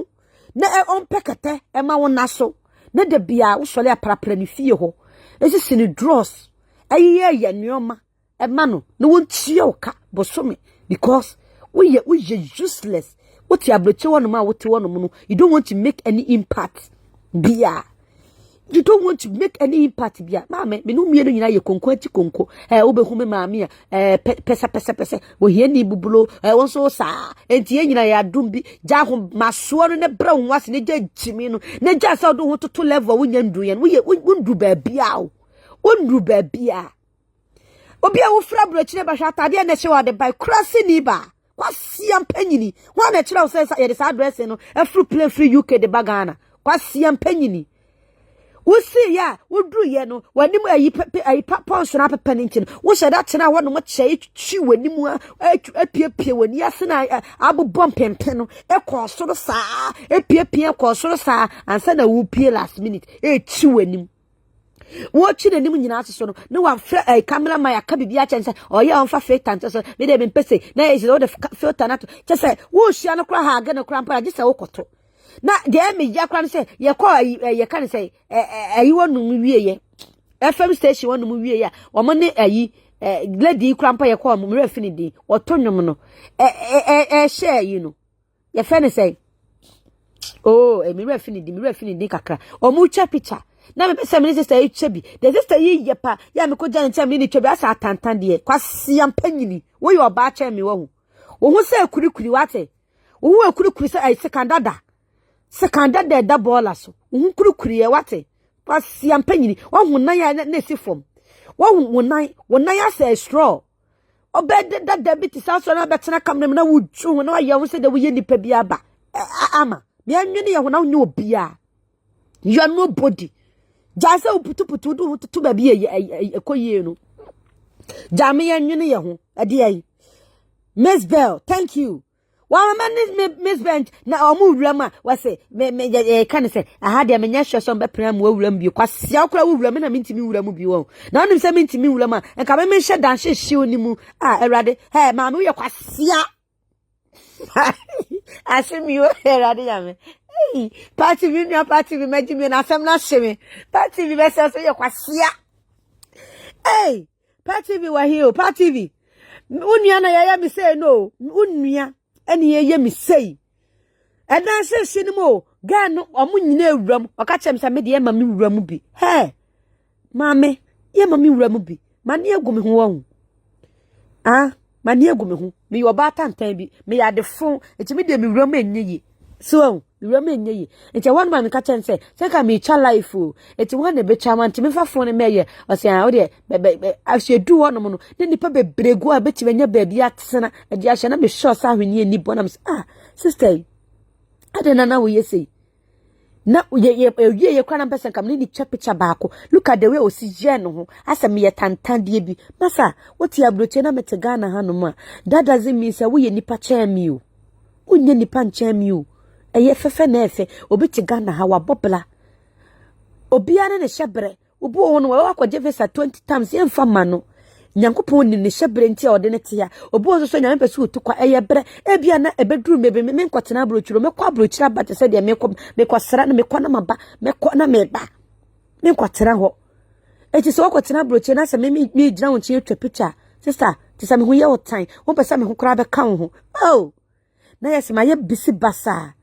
na on pekete e ma wo naso ne de bia wo sole aprapra ni fie ho esi sini draws ayiye ye nyoma e ma no no won tie o ka bosome because we useless. What you abroche one ma what one no you don't want to make any impact bia you don't want to make any impact bia maame me no mienu nyina ye konko ati konko wo be hu me maame a pesa wo hie ni bubulo won so sa enti nyina ya dum bi ja ho maso no ne bra ho ase ne ja jimi no ne ja sa do ho to level wo nya ndu ye no wo ndu ba bia wo ndu ba bia obi a wo fra broche ne ba hwa atade na hye wa de by crossing ni ba kwasi ampanyini wa na kira say ye this address no afru play free UK de bagana kwasi ampanyini wo see ya wo dru ye no wanim ayi ponsho na pepe nti no wo sheda kina wo no mo chei twi wanim apiepie wani ase na abobom pempe no ekosoro saa epiepie ekosoro saa ansa na wo pie last minute twi wanim Watching the name in no one camera my cabby chance or ya on fa fake so me de be pese na is all the filter na to just say wo hia no kra ha ga no kra mpa just say wokoto na de me ya kra say ye call ye kan say ayi wonu wie ye FM station wonu wie ya o mo ne ayi lady kra mpa ye call mo re fini di o to nwom no share yi no ye fe ne say oh me re fini di kakra o mu cha picture na me pese me sister e chebi the sister ye pa ya me ko jan ntem ni chebi asa atantan de kwasi ampanyini wo ye oba cha me wo hu se kurikuri wate wo hu kurikuri se ai sekandada da bola so wo hu kurikuri ye wate kwasi ampanyini wo hu nan ya na sifom wo hu nan ya se straw obed da debit sa so na betena kamne na wo twu na ya wo se de wo ye nipa bia ba ama me anwene ye ho na wo nye obia you are nobody. Jasa uputu do ba bi ekoye no. Jame yanwene ye ho ade ai. Miss Bell, thank you. Wa man Miss Bench na omu wuram a wase me kan say aha de menya hweso be pram wo wuram bi kwase akora wo wuram na mintimi wuram bi wo. Na onim se mintimi wuram a enka me hye dan hye onimu erade he ma me ye kwase a asemi wo erade ya me. Party vi majimi na asem na hye party vi be se so ye kwasia party vi wa here party vi unua na ya mi say no unua ene ye mi say edan se sinimo ga no omu nyina ewuram oka chem se me de ma mi wuram bi maame ye ma mi wuram bi ma ne egumi ho wo ma ne egumi ho me your batan bi me ya de phone enti me de me wura ma enye so me wura ma enye enti one man ka chen say ka me cha life o enti one na be cha man enti me fa phone me ye o say o de ahye du ho no no ne nipa bebregu a beti benya ba bia tsena e de ahye na me sure sa hwani ani bonam sister adena na wo yesi na ye kwana person kam ni picture baako look at the way o si je no ho asa me yetantan de bi masa woti abroche na mete Ghana ha no ma that doesn't mean say wo ye nipa chen mi o unye nipa chen mi o eye fefe na efe obi te Ghana ha wa bobla obi ane ne hyebre obi wo no wa kwaje visa 20 times ye mfa ma no Nyankopon ni ne hyebre nti ode ne tia obi wo so nyame pese otu kwa eye bre ebia na ebeduru mebe me nkotena abrochiro mekọ abrochiro abate se de mekọ sra na mekọ na maba mekọ na meba me nkotena ho eti se wakotena abrochiro na se me gyina wo nchi etwa picture sister ti se me hu ye wo tan wo pese me hu kra be kan ho oh na yes ma ye bisi basa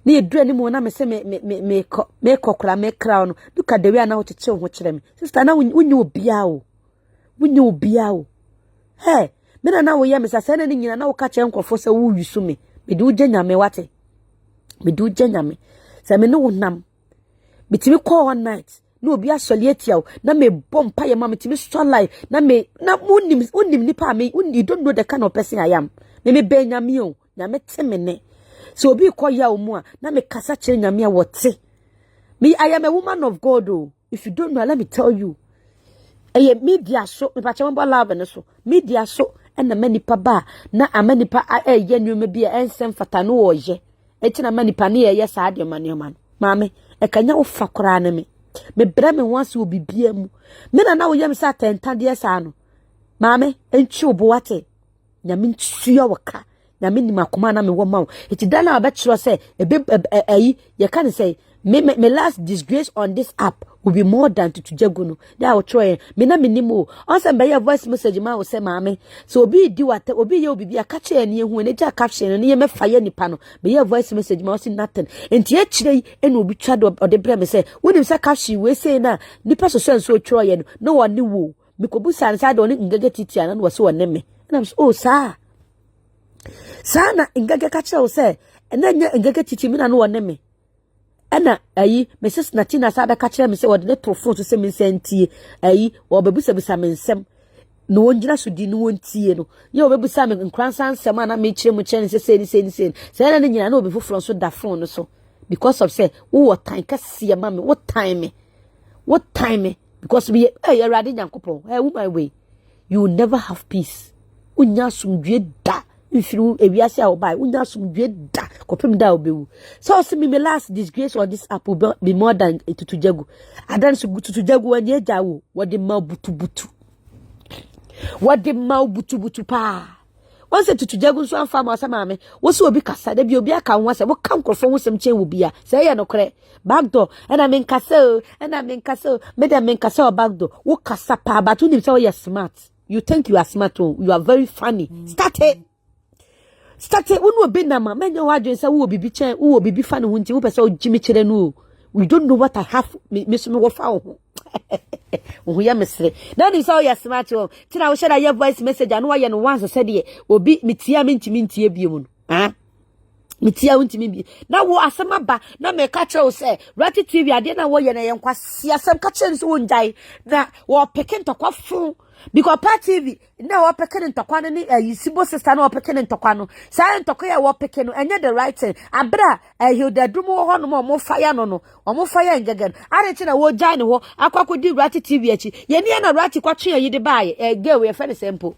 na edura ni mo na me se me kokra me crown look at the way na wo tete ho kire me sister na wunye obia o wunye obia o he me na wo ye me sase na ni nyina na wo ka che nkofo se wo yusu me de wo nyame wate me de wo nyame se me no wonam bitimi call one night na obi asole atia na me bompa ye ma metimi so life na unim nipa me you don't know the kind of person I am me be nyame o nyame temene so obi koya omu a na me kasa kire nyame a wote me I am a woman of God oh if you don't know let me tell you media so me pa chemba love ne so media so na manipa ba na amanipa ye nyoma bi ensem fata no oye eti na manipa ne ye sa ade ma maame kanya wo fa kora ne me bra me wanse obibia mu me na wo yem sa tentade sa no maame entwi oboate nyame ntsuya waka nyame ni makoma na me wo ma eti dana abetro se ayi ye kan say me last disgrace on this app will be more than to jaguno that will try me na minimo on say be voice message ma wo say maame so obi di wate obi ye obi bia ka che ne hu ne ja caption ne ye me faye nipa no be ye voice message ma wo say nothing enti e kire e na obi twa do de bre me say wonim say caption we say na nipa so so try ye no woni wo me ko bu san sa do ne ngege titi ana no wo say woni me na so oh sa na ngege ka kire wo say na nya ngege titi me na no woni me ana ayi Mrs Natina sa be ka kire me se wode ne phone to se me sentie ayi wo bebusa bisa me nsem no wonjina so di no wontie no ye wo bebusa me nkransa nsem ana me kire mu kire se se na ne nyina na obi foforo so da phone no so because of say wo time ka se ma me what time me because we Erade Nyankopon woman way you will never have peace unya sumdwe da ifiru ewiase a obai unya sumdwe da kopem da obewu so see me last disgrace on this app will be more than tutujagu adan so tutujagu anye eja wo wode ma butu pa once tutujagu so amfa ma sama me wo so obi kasa da bi obi aka ho ase wo kan krofo wo sem chen wo bia say ye no kre backdoor and me nkasa me da me nkasa backdoor wo kasa pa but you say you smart you think you are smart you are very funny start unu obi na ma menyo wadwen say wo bibi chen wo bibi fa ne hunti wo pese o jimi kire no we don't know what I have me so me wo fa ho wo ya mesre na ni say you smart o tira wo share your voice message anu wa ye no once said ye obi mitia mentimi ntie biemu no mitia untimi bi na wo asema ba na me ka kire wo say Ratty TV ade na wo ye na ye nkwasi asem ka kire so wonjai na wo peke ntokwa fu because pa TV na wo peke ntokwa no ni yisibo sister na wo peke ntokwa no say ntokwa ya wo peke no enye the right thing abra Hilda dum wo ho no mo fire no mo fire ngegen are chi na wo jai ne ho akwakodi Ratty TV achi ye ne na Ratty kwatwe yi de baaye girl we fe simple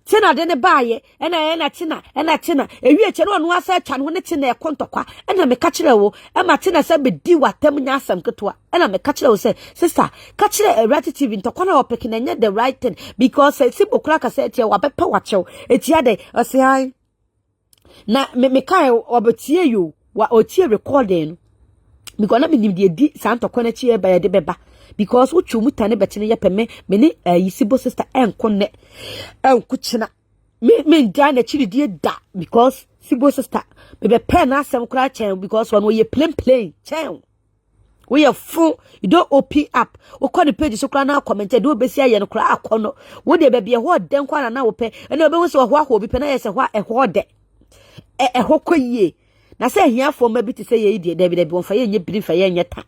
Tina de ne baaye ena Tina ewie che no no asa twa no ne Tina e kontokwa ena me ka kire wo e ma Tina se be di watam nya asam ketoa ena me ka kire wo se sister ka kire Ratty TV ntokwa na opeke na nya the right thing because si bokura ka se tie wa bepa wachew etia de ose ai na me kai obetie yo wa otie recording because na me nim de di santokwa na chi e ba ye de beba because wo twumu tane betene ye peme me ne yisibo sister enkonne enkuchina me ndan na chiri die da because sibo sister me be pen na asem kura chen because one ye plain chen we are full, you don't open up. We call the page so now commented, do be say and cry a corner. Would there be a word then quite an hour pay, and there was a what will be penalized a word a hoko ye. Now say here for maybe to say ye dear David won't fire ye believe fire in your time.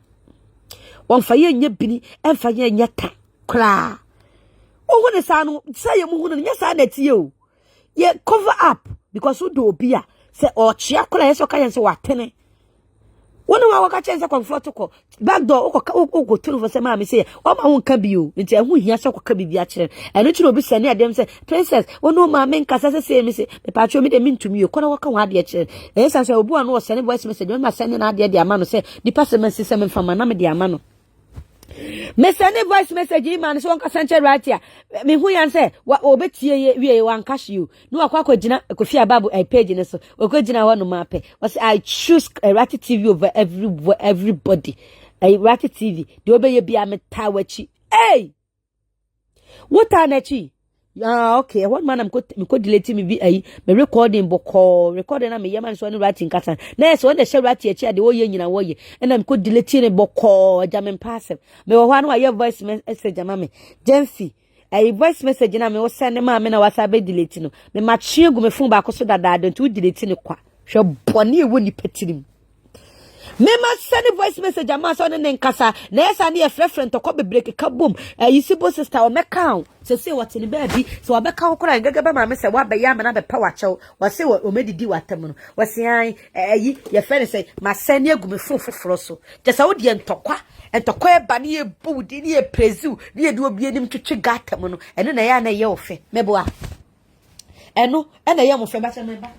One fire in your binny and fire in your time. Cry. Oh, when the son say you moon, yes, I let you. Ye cover up because who do be a say or chiacola so can say what ten. One of our catchers are comfortable. Back door, go to for some mammy say, oh, I won't come you. It's a who here so could be the actual. And it will be sending them say, Princess, oh no, my main casa say, Miss, the patron made a mean to me, you can't walk on the actual. Yes, I shall go and was sending voice message. When my sending out the amano say, the person system from my name, the amano. Me send a voice message man so onka sanche right here me hu yan say wa obetie wie wan cash you no akwa gina Kofi Ababu page ne so okogina ho no mape was I choose Ratty TV over everybody Ratty TV de obeye bia me tawachi hey what anachi okay what man am go delete me be me recording boko recording na me yaman so no writing kasa na yes when the share Ratty echi ade wo ye nyina wo ye na me go delete ne boko jamen passive me wo hwan wa voice message ama me Gyamfi voice message na me wo send ma me na WhatsApp be delete no me ma chiegu me phone ba ko so dada don't you delete ne kwa hwe bone e wo ni patirim me ma send voice message ama so ne nkasa na yesa ne friend to ko be break ka boom you see bo sister o me count say what in baby so abeka ho kora ngagaba ma me say wa be ya me na be power chew wa say o medidi watam no wa say ayi your friend say ma send egu me foforo so just wo de entokwa e ba ne e budi ne e prezu ne e de obi anim twetwe gatam no eno na ya na ye ofe mebo a eno na ye mo fe ba se me ba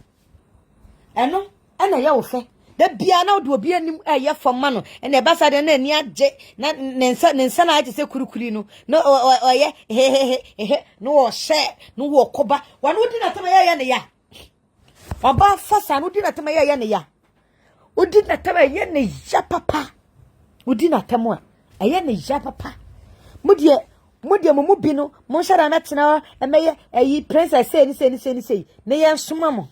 eno na ye ofe da bia na do obi anim eye foma no na ba sa de na ani age na nensa na age se kurukuri no no oye no wo she no wo koba wa no di na tema ya ne ya oba fasa no di na tema ya ne ya odi na tema ya ne ya papa odi na tema ya ne ya papa mudie mo bi no mo shara na tena emeye ayi princess say ne ya suma mo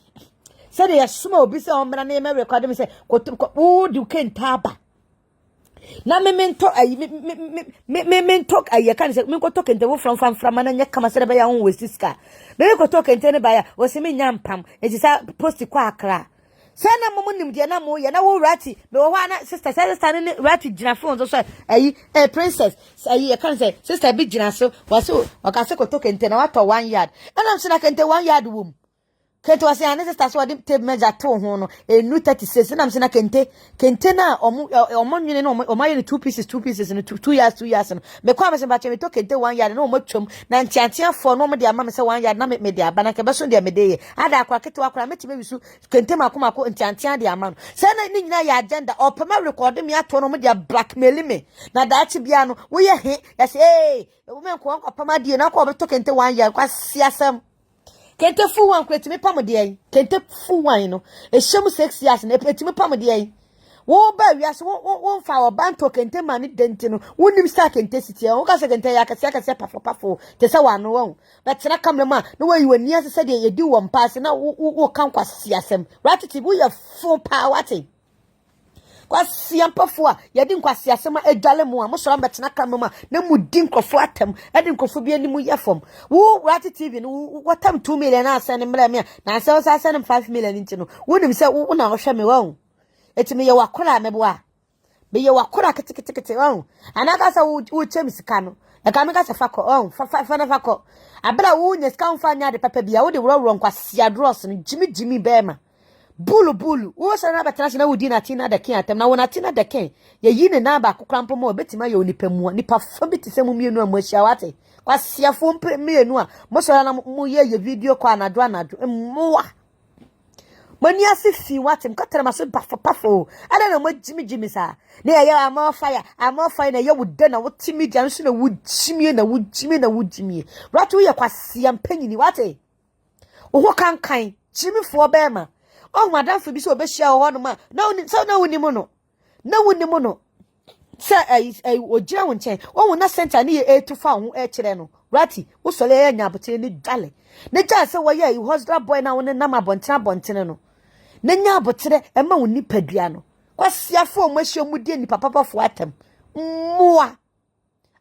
said they are small, be so on name record me say, oh, you can't taba. Now, me talk, me talk, I can't say, me go talking to from and ya come and by your own with this car. Me go talking to anybody, was me yam pam, it is a posty quackra. Send a moment, dear Namo, ya know, Ratty, no one sister, standing Ratty Jinafons, also a princess, say, I can't say, sister big Jinaso, was so, or Casco talking 10 or 1 yard, and I'm saying I can tell 1 yard womb. Kento wase ane se staso ade tape measure to ho no enu 36 na mse na kente na omo nwene no omo ye 2 pieces no 2 years no me kwa mse ba che me to kente 1 yard no omo twom na ntiantia fo no omo de ama me se 1 yard na me de aba na ke be so de me de ye ada akwa kete akwa me time bisu kente makoma ntiantia de ama no se na ni nyina ya agenda opema record me ato no omo de blackmail me na da chi bia no wo ye he ya se wo me nko opema de na kwa be to kente 1 yard kwa siasam kente fu wan kweti me pam de ai kente fu wan no e hyem 6 years na eti me pam de ai wo ba wiase wo fa wo banto kente mani denti no wonim sta kente siti wo ka se kente ya kase pafo te se wa no wo but na kamle ma no wa yiwani ase se de yedi wo mpaase na wo kan kwasi asem Ratty TV wo ya full power te kwasi ampafo a yedi nkwasi asem edwale mu a mo so ambetena kamle ma na mu di nkofo atam edi nkofo bi ani mu yefom wo Ratty TV no wo tam 2 million na asene mra me na asene 5 million nti no wonim se wo na wo hwe me wo eti me ye wakora meboa be ye wakora kete on anaka sa wo chem sika no e ka me ka se fako on fa na fako abra wo nya sika mfa nya de papa bia wo de woro nkwasi adros no jimi bema bulu wo se na betena se na wo di Natina de ken atem na wo Natina de ken ye yi ne na ba kokrampo mo betima ye onipa mu nipa fa bitise mu mienu amahia wate kwasi afo mienu a mo so na mo ye video kwa anado mmoa mani asifi watem katara maso pafo ada na mo jimi sa na ye am fire na ye wude na wotimi dia nso na wujimi Ratty ye kwasi ampanyini wate wo kankan jimifo bema oh madam for bi so obehia ho no ma na woni mo no se ogira won chen wo na center ne ye etufa ho e kire no Ratty wo sole ye nya abote ne dale ne ja se wo ye husband boy na won na ma bontena no na nya abotere e ma woni padua no kwasiafo mo ahye mu die ni papa fo atem moa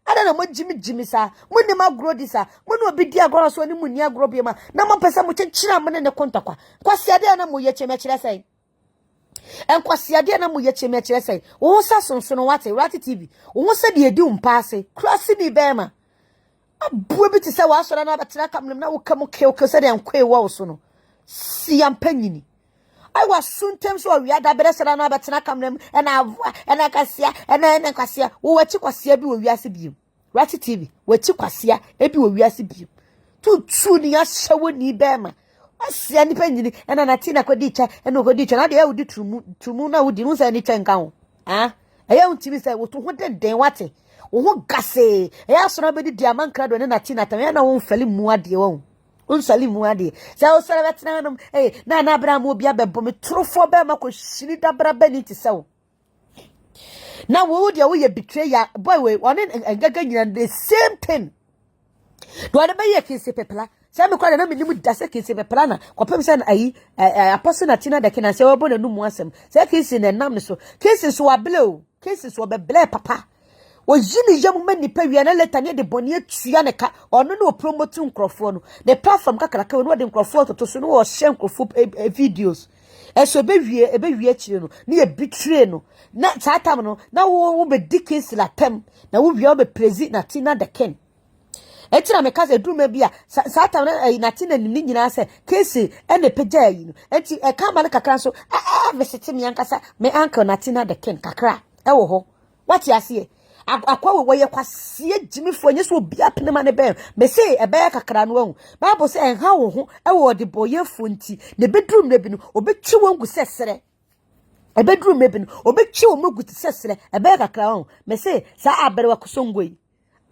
ada na mo jimi sa mo ni magro di sa mo no obi di agoro so ni mo ni agoro bi ma na mo pesa mo kyenkyira mo ne kontakwa kwasiade na mo ye kyeme kyerɛ sɛ enkwasiade na mo ye kyeme kyerɛ sɛ wo sa sonsono wate Ratty TV wo sa de edi umpaase krasi ni bema abuo bi te sɛ wa asɔre na betena kamnem na wo kam ke sɛ de nkwe wo so no si ampanyini I was soon temps or we had a better sana betena kamnem and I kasia and kasia wo wechi kwasia bi wo wiase bi Ratty TV wechi kwasia ebi wo wiase bi tu ni ahyewo ni bema asia ni panyini and Natina kodi cha and kodi cha na de udi tumu na udi nu say ni twenka ho eya untimi say wo to ho den wate wo ho gase eya so na be di diamant krado ne Natina tam na wo mfali mu ade wo unsali mu ade say o sere betena no na bra mo bia bebo me trofo be ma ko shiri da bra be ni ti sew na wo de wo ye betrayal boy we one ngaga nyina the same thing do ade be ye Kingsley Peprah say me kwa na me nimu da say Kingsley Peprah na kopem say ayi apostle Natina de kina say obo na nu mu asem say Kingsley na nam so Kingsley so wabele o Kingsley so be ble papa o jini jam mani pa wi na leta ne de boni atua ne ka ono no promote nkrofo no the platform kakraka no de nkrofo to so no o share nkrofo videos eso be wie akire no ne e betray no na tatam no na wo be dikins la tem na wo wi o be prezi Natina de ken etina me kaze duma bia satam na Natina ni nyina se Kingsley ene pagya yi no enti e ka ma ne kakra so visit me ankasa me uncle Natina de ken kakra e wo ho what you see akwa wo ye kwasie jimifo nye so obi apnema ne ben me say e be kakra no hu bible say enha wo ho e wo de boyefo nti ne bedrum ne bi no obetwi wongu sesere e bedrum ne bi no obetwi wo magu sesere e be kakra ho me say sa abere wa kusongo yi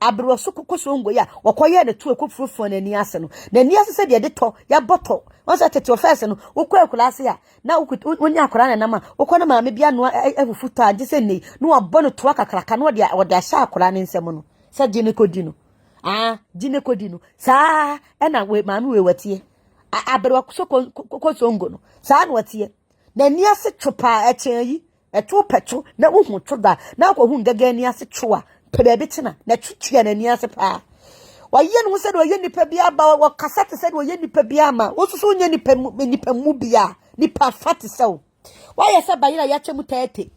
abere so kokosongo ya wakoye ne to ekofurufo na ni ase no na ni ase se de to ya boto won say tete ofese no wokwa akulase ya na wonya akora na nama wokona maame bia no afufuta age se nei no wabɔ no to akakraka no de ahya akora ne nsɛm no sɛ gine kodi no gine kodi no saa ɛna we maame we watie abere wakoso kokosongo no saa na watie na ni ase twopa ɛkyɛn yi ɛto pɛto na wohu twoda na akɔ hu ngaga ni ase twoa pebe tina na twitwa na ni ase pa waye no se do waye nipa bia ba wa kasate se do waye nipa bia ma wo so nya nipa mu bia nipa fat sew waye se bayira ya chemu tete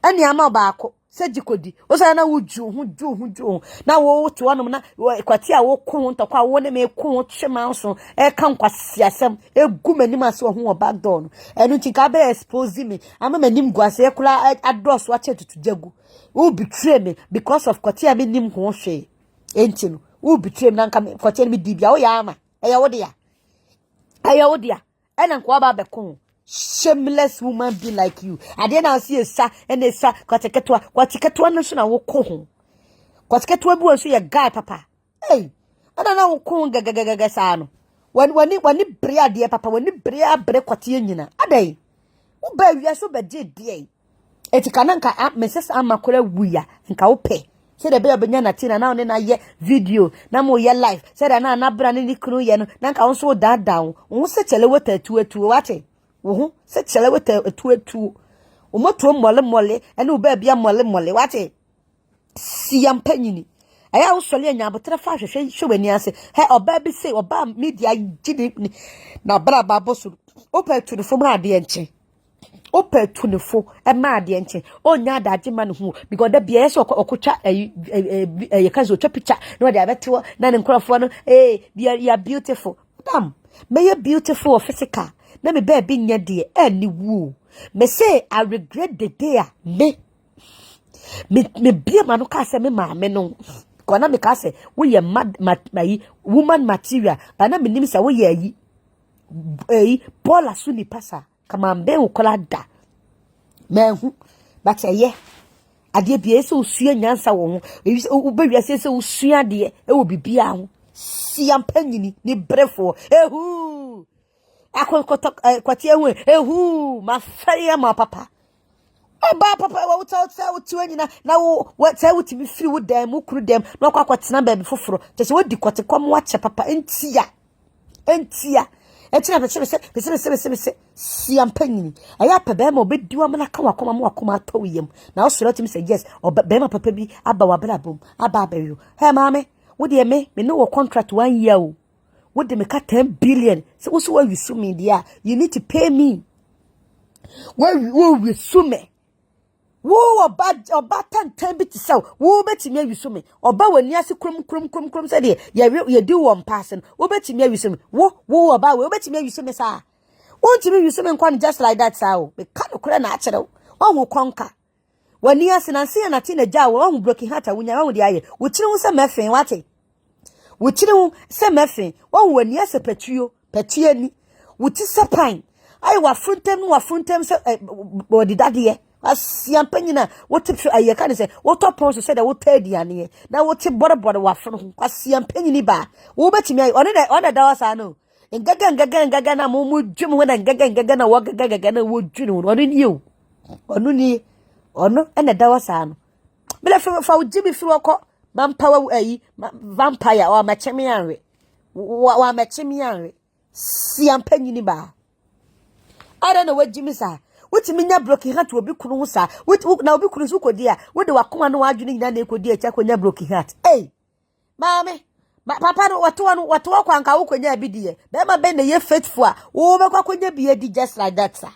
ani ama baako se jikodi wo se na wuju hu na wo to wonom na kwati a wo ko ntokwa wo ne me ko twema so e kan kwasiasem egu manim ase wo ho back door no enu ntika be expose me ama manim guase kula adoso ache tutujagu wo betray me because of kwati a manim ho hwe enti no wo betray me nanka kwati me dibia wo ya ama eya wo dia ena nkwa ba bekon shameless woman be like you ade na see esa ena esa kwatiketwa no so na wo ko ho kwatiketwa bi wo so ye guy papa ada na wo ko gagaga sa no wani bre ade papa wani bre kwatie nyina adai wo ba wi so ba je die etika na nka message amakora wuya nka wo pe se de be abenya Natina na one na ye video na mo ye live se de na bra ne nikunu ye no na nka wo so down wo se chele weta atu wate wo se chele weta atu wo moto mole ene wo ba bia mole wate si ampanyini aya wo sole anya abotre fa hwehwe hwebani ase he oba bi se oba media gidi na bra babo so opa tu ne fo ma ade enche opa tunefo e ma ade enche onya adaje ma ne ho because da bia yeso okotwa ye kazo otwa picture no de abeto na ne nkrofo no bia you are beautiful damn may you beautiful physical na me ba bi nya de ani wu me say I regret the day me bia ma no ka se me ma me no kona me ka se wo ye woman material ba na me nim se wo ye ayi bola su ni pasa kama mbe ukola da mehu but ye ade bia se usua nyansa wo ho be wiase se usua de e wo bibia ho si ampanyini ni brefo akokoto kwatie hu ma fire ma papa oba papa wo uta nyina na wo tsa utimi firi wo dem ukuru dem na akwatena ba bi foforo tese wo di kotekom wa che papa entia etina pese siampanyini aya pa be ma obedi wa na ka wakoma ma wakoma atɔ yam na osoro tim say yes be ma papa bi aba wa bra bom aba abayo he maame wo de me no wo contract 1 year o wo de me ka 10 billion so wo so wa wisu me dia you need to pay me wo wisu me wo oba 10 bit sell wo betimi awisu me oba wani ase krum say de ye do one person wo betimi awisu me wo oba wo betimi awisu me sa won't me wisu me nkwan just like that sa o me ka no kura na akere wo hu konka wani ase na nse na Natina ja wo hu broken heart awunya wo de aye wo kire wo se mefen wate wo kire wo se mefen wo hu wani ase patuo ni wo ti se pan aye wa fruntem se wo di dade asiampanyina wo ti aye ka ne se wo topon so se de wo tadi ane na wo ti boro wa fun asiampanyini ba wo betimi aye one da wasa no ngaga na mu dwum ho na ngaga na wo gaga na wo dwunu ono ni ono ene da wasa no bele fa wo jibi fi woko mampawa ayi vampire wa machemi anwe wa machemi anwe siampanyini ba I don't know what Jimmy sa wotimi nya broken heart obi kunu ho sa na obi kunu su kodi a wo de wakoma no wadwene nyina na ekodi a cha konya broken heart maame papa no wato kwa nka wo konya bidie be ma be na ye faithful a wo be kwa konya biye di just like that sir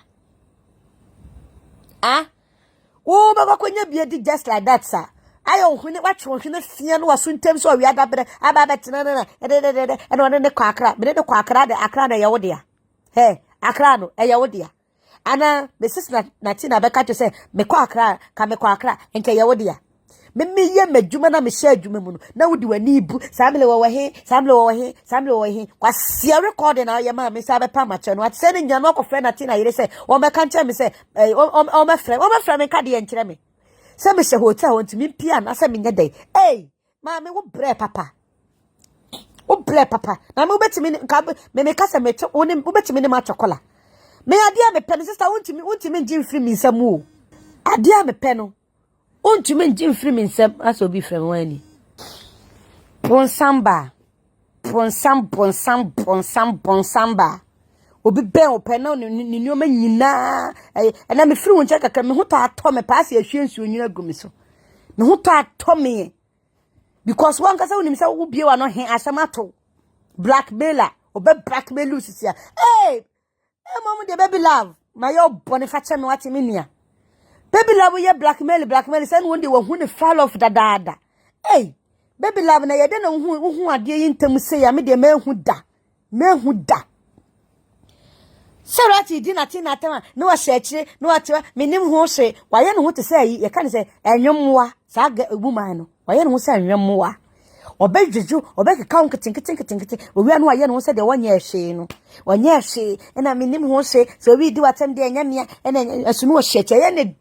wo be kwa konya biye di just like that sir ayo hune watwonhwe fia no waso ntem so wi adabre aba betena na e no ne kwa akra me ne kwa akra de akra na ye wo de a akra no ye wo de a ana Mrs. Natina beka to say me kwa akra ka me kwa akra enke ye wo de a me ye madwuma na me hye adwuma mu no na wodi wani bu samle wo he kwa sia record na ye ma me sa be pa ma che no at say nya no ko friend Natina yire say o me kan che me say o me friend me ka de enkyere me say me hye hotel won ti me pia na say me nya dai ma me wo bre papa na me obetimi me ka say me che woni obetimi ne ma chokola me ade a me pe no sister wontimi njim free me nsam o ade a me pe no wontimi njim free me nsam aso bi frem wani ponsamba obi ben o pe no ni nyoma nyina na me free won che kaka me ho ta ato me pass ya hwe nsuo nyina gumi so me ho ta ato me because one kasa wonim say wo bie wa no he asamato blackmailer obe blackmail usisia mom de baby love my yo boniface me wati menia baby love ye blackmail say no de wo hu ne fall off dada baby love na ye de no hu ade yintam say ya me de mehu da Sarati di Natina tema no wa shechire no wa tewa menim ho hwe waye no ho te say ye kan say enwomwa sa ga eguma no waye no ho say enwomwa obedjuju obekeka onketinketinketinketin owi anu waye no ho say de wanya hwe no wanya hwe na menim ho hwe so wi di watem de enyamia na asunu wo sheche ye ne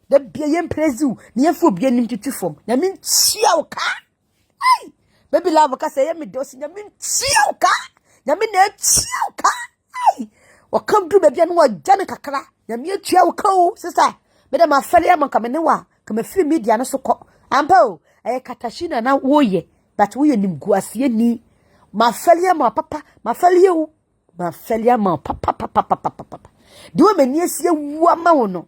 de bia ye mprezu ne ye fo bia nim tutufom na min chia wo ka baby love ka say ye me dosi na min chia wo ka na min na chia wo ka wakam du bebia no wajane kakra na me atua wo ka o sister me dem afale am ka me ne wa ka me free media no so ko ampa o katashina na woye but woye Animguaseɛ ni ma afale am papa ma afale o ma afale am papa de wo mani asie wu ama wo no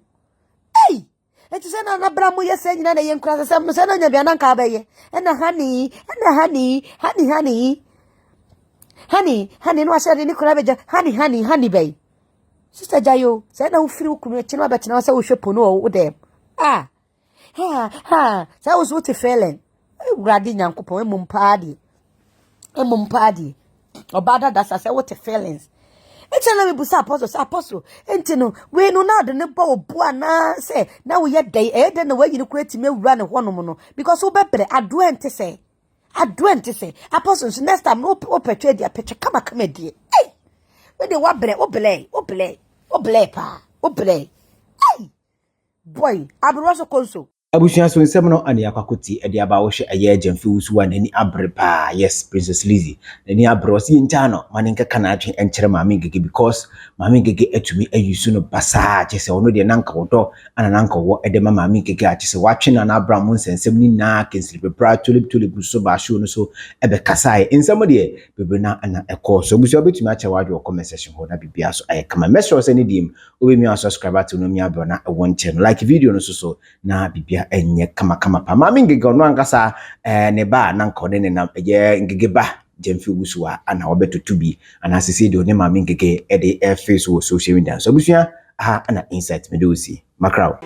enti se na bra mo yesa nyina na ye nkura se se na nya bia na nka abaye na honey no ashere ni kura beja honey bay sister jayo say na ufiri ukunu echi no abetina wasa wo hwepo no wo dem say wo so te felen urade nyankopon emumpaadi obada dasa say wo te feelings echi na me busa apostle enti no we no na de ne ba obo ana say na wo ye dai de na wayi ne kura ti me wura ne honom no because wo bebre adwente say apostles next time no portray their picture kama die we dey wa bre obele pa boy abro so konso Abusua so nsɛm no ane akwakoti ade aba wo hwe ɛyɛ Gyamfi Owusuaa nani abre pa yes Princess Lizzie nani abre o si ncha no mane nkeka na atwe enkyere Maame Ngege because Maame Ngege atumi ayusu no basa kyese ono de nanka wodo ana nanka wo ede ma Maame Ngege a kyese watwe na abra mo nsensem ni na Kingsley Peprah Tulip so ba show no so ebe kasae nsɛm de bebe na ana ɛkɔ so abusua betumi akyɛ wadwe wo comment section ho na bibia so aye kama message se ni dim obemi subscribe to no mi abro na e won channel like video no so na bibia enye kama pa Maame Ngege ono ankasa ne ba na nka ne nam ye Ngege ba Gyamfi Owusuaa ana obetoto bi ana sese de one Maame Ngege e de face social media so busua aha ana insight me do si makraw